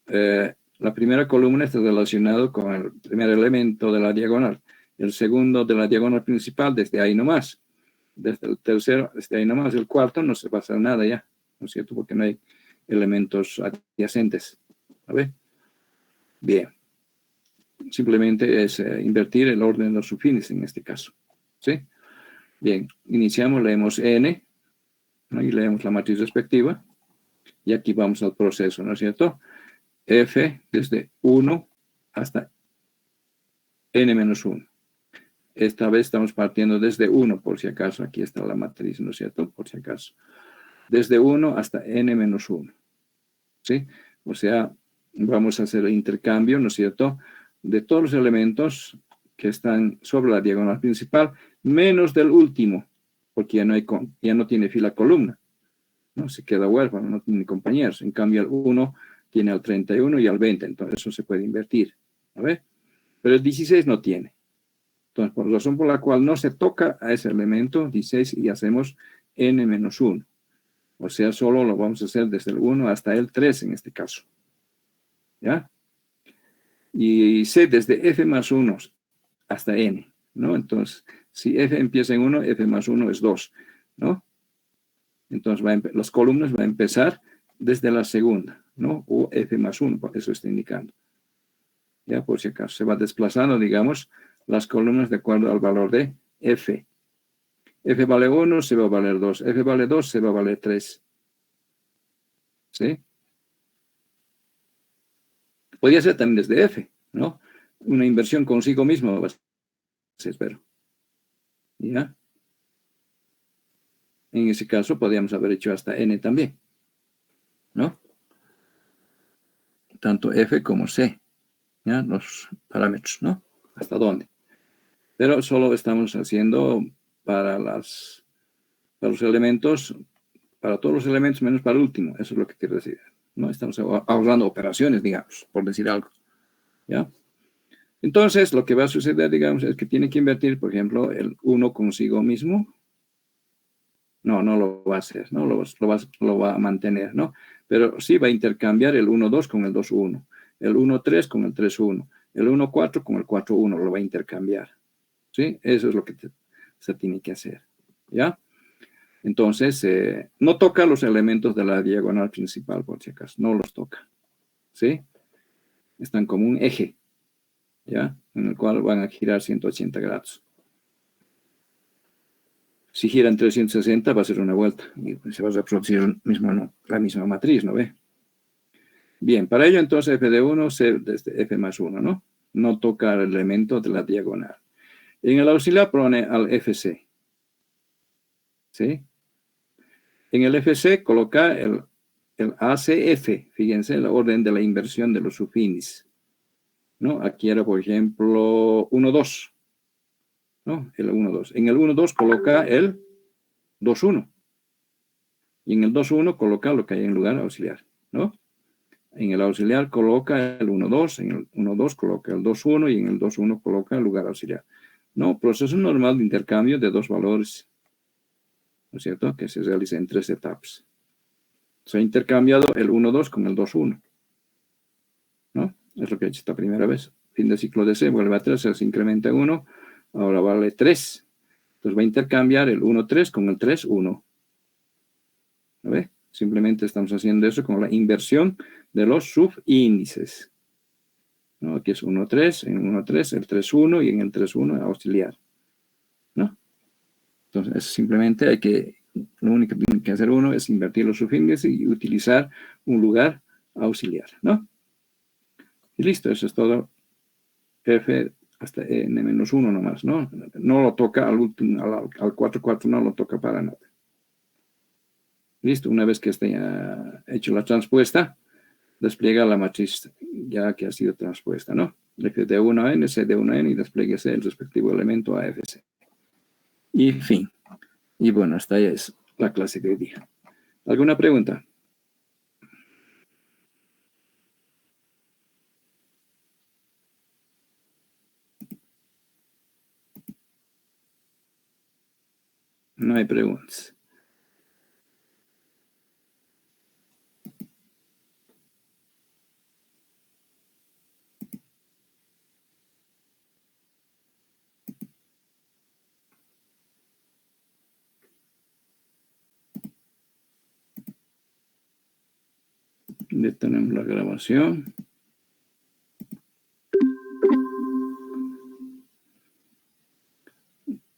La primera columna está relacionada con el primer elemento de la diagonal. El segundo de la diagonal principal, desde ahí nomás. Desde el tercero, desde ahí nomás. El cuarto no se va a hacer nada ya, ¿no es cierto? Porque no hay elementos adyacentes. ¿A ver? Bien. Simplemente es invertir el orden de los subfines en este caso. ¿Sí? Bien. Iniciamos, leemos N, ¿no? Y leemos la matriz respectiva. Y aquí vamos al proceso, ¿no es cierto? F desde 1 hasta n-1. Esta vez estamos partiendo desde 1, por si acaso. Aquí está la matriz, ¿no es cierto? Por si acaso. Desde 1 hasta n-1. ¿Sí? O sea, vamos a hacer el intercambio, ¿no es cierto? De todos los elementos que están sobre la diagonal principal, menos del último, porque ya no tiene fila columna, ¿no? Se queda huérfano, no tiene compañeros. En cambio, el 1 tiene al 31 y al 20, entonces eso se puede invertir. ¿A ver? Pero el 16 no tiene. Entonces, por razón por la cual no se toca a ese elemento 16 y hacemos n-1. O sea, solo lo vamos a hacer desde el 1 hasta el 3 en este caso. ¿Ya? Y C desde F más 1 hasta N, ¿no? Entonces, si F empieza en 1, F más 1 es 2, ¿no? Entonces, las columnas van a empezar desde la segunda, ¿no? O F más 1, por eso está indicando. Ya, por si acaso, se va desplazando, digamos, las columnas de acuerdo al valor de F. F vale 1, se va a valer 2. F vale 2, se va a valer 3. ¿Sí? Podría ser también desde F, ¿no? Una inversión consigo mismo, espero. ¿Ya? En ese caso, podríamos haber hecho hasta N también, ¿no? Tanto F como C, ¿ya? Los parámetros, ¿no? ¿Hasta dónde? Pero solo estamos haciendo para los elementos, para todos los elementos menos para el último. Eso es lo que quiero decir, ¿no? Estamos ahorrando operaciones, digamos, por decir algo, ¿ya? Entonces, lo que va a suceder, digamos, es que tiene que invertir, por ejemplo, el 1 consigo mismo. No lo va a hacer, ¿no? Lo va a mantener, ¿no? Pero sí va a intercambiar el 1,2 con el 2,1, el 1,3 con el 3,1, el 1,4 con el 4,1, lo va a intercambiar, ¿sí? Eso es lo que se tiene que hacer, ¿ya? Entonces, no toca los elementos de la diagonal principal, por si acaso, no los toca, ¿sí? Están como un eje, ¿ya? En el cual van a girar 180 grados. Si giran 360 va a ser una vuelta y se va a reproducir la misma matriz, ¿no ve? Bien, para ello entonces f de 1 se desde f más 1, ¿no? No toca el elemento de la diagonal. En el auxiliar pone al fc, ¿sí? En el fc coloca el ACF, fíjense, el orden de la inversión de los subíndices, ¿no? Aquí era, por ejemplo, 1, 2, ¿no? El 1, 2. En el 1, 2 coloca el 2, 1. Y en el 2, 1 coloca lo que hay en lugar auxiliar, ¿no? En el auxiliar coloca el 1, 2, en el 1, 2 coloca el 2, 1 y en el 2, 1 coloca el lugar auxiliar. No, proceso normal de intercambio de dos valores, ¿no es cierto? Que se realiza en 3 etapas. Se ha intercambiado el 1, 2 con el 2, 1, ¿no? Es lo que he hecho esta primera vez. Fin de ciclo de C, vuelve a 3, se incrementa 1, ahora vale 3. Entonces va a intercambiar el 1, 3 con el 3, 1. ¿Lo ve? Simplemente estamos haciendo eso con la inversión de los subíndices, ¿no? Aquí es 1, 3, en 1, 3, el 3, 1 y en el 3, 1 auxiliar, ¿no? Entonces, simplemente lo único que tiene que hacer uno es invertir los subíndices y utilizar un lugar auxiliar, ¿no? Y listo, eso es todo. F hasta n-1 nomás, ¿no? No lo toca al 4, 4 no lo toca para nada. Listo, una vez que esté hecho la transpuesta, despliega la matriz ya que ha sido transpuesta, ¿no? F de 1 a n, C de 1 a n y desplieguese el respectivo elemento a FC. Y fin. Y bueno, hasta ahí es la clase de hoy día. ¿Alguna pregunta? No hay preguntas. Detenemos la grabación.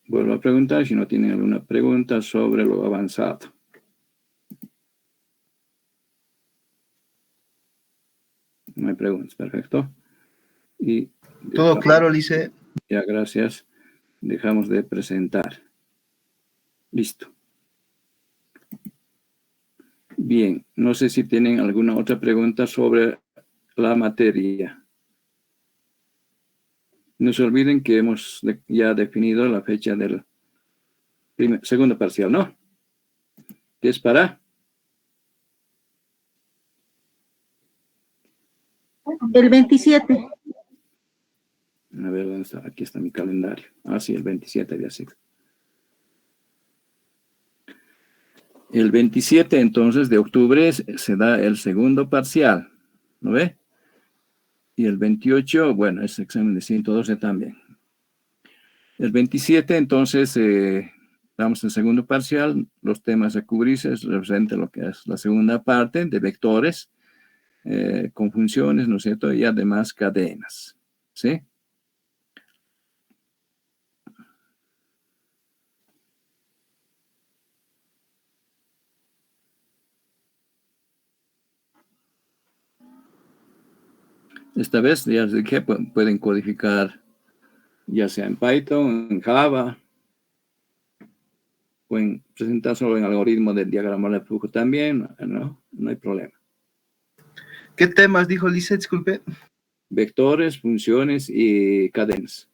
Vuelvo a preguntar si no tienen alguna pregunta sobre lo avanzado. No hay preguntas, perfecto. Y todo claro, Lice. Ya, gracias. Dejamos de presentar. Listo. Bien, no sé si tienen alguna otra pregunta sobre la materia. No se olviden que hemos ya definido la fecha del segundo parcial, ¿no? ¿Qué es para? El 27. A ver, ¿dónde está? Aquí está mi calendario. Ah, sí, el 27 de así. El 27, entonces, de octubre se da el segundo parcial, ¿no ve? Y el 28, bueno, es examen de 112 también. El 27, entonces, damos el segundo parcial. Los temas a cubrirse representa lo que es la segunda parte de vectores, con funciones, ¿no es cierto? Y además cadenas, ¿sí? Esta vez ya sé que pueden codificar ya sea en Python, en Java, pueden presentar solo en algoritmo del diagrama de flujo también, ¿no? No hay problema. ¿Qué temas dijo Lice? Disculpe. Vectores, funciones y cadenas.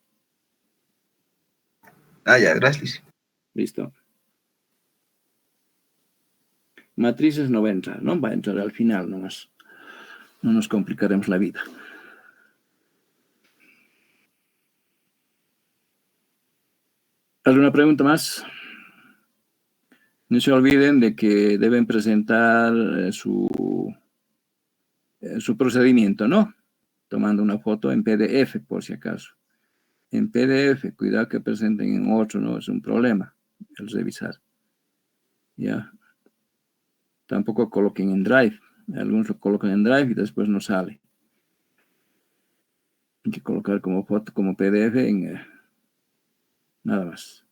Ah, ya, gracias. Listo. Matrices no va a entrar, ¿no? Va a entrar al final nomás. No nos complicaremos la vida. ¿Alguna pregunta más? No se olviden de que deben presentar su procedimiento, ¿no? Tomando una foto en PDF, por si acaso. En PDF, cuidado que presenten en otro, no es un problema el revisar. Ya. Tampoco coloquen en Drive. Algunos lo colocan en Drive y después no sale. Hay que colocar como foto, como PDF en nada más.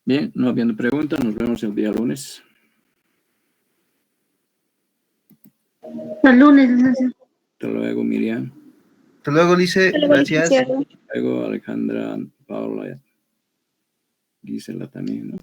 Bien, no habiendo preguntas, nos vemos el día lunes. Hasta el lunes, licenciado. Hasta luego, Miriam. Hasta luego, Lice. Gracias. Hasta luego, Alejandra, Paula, Gisela también, ¿no?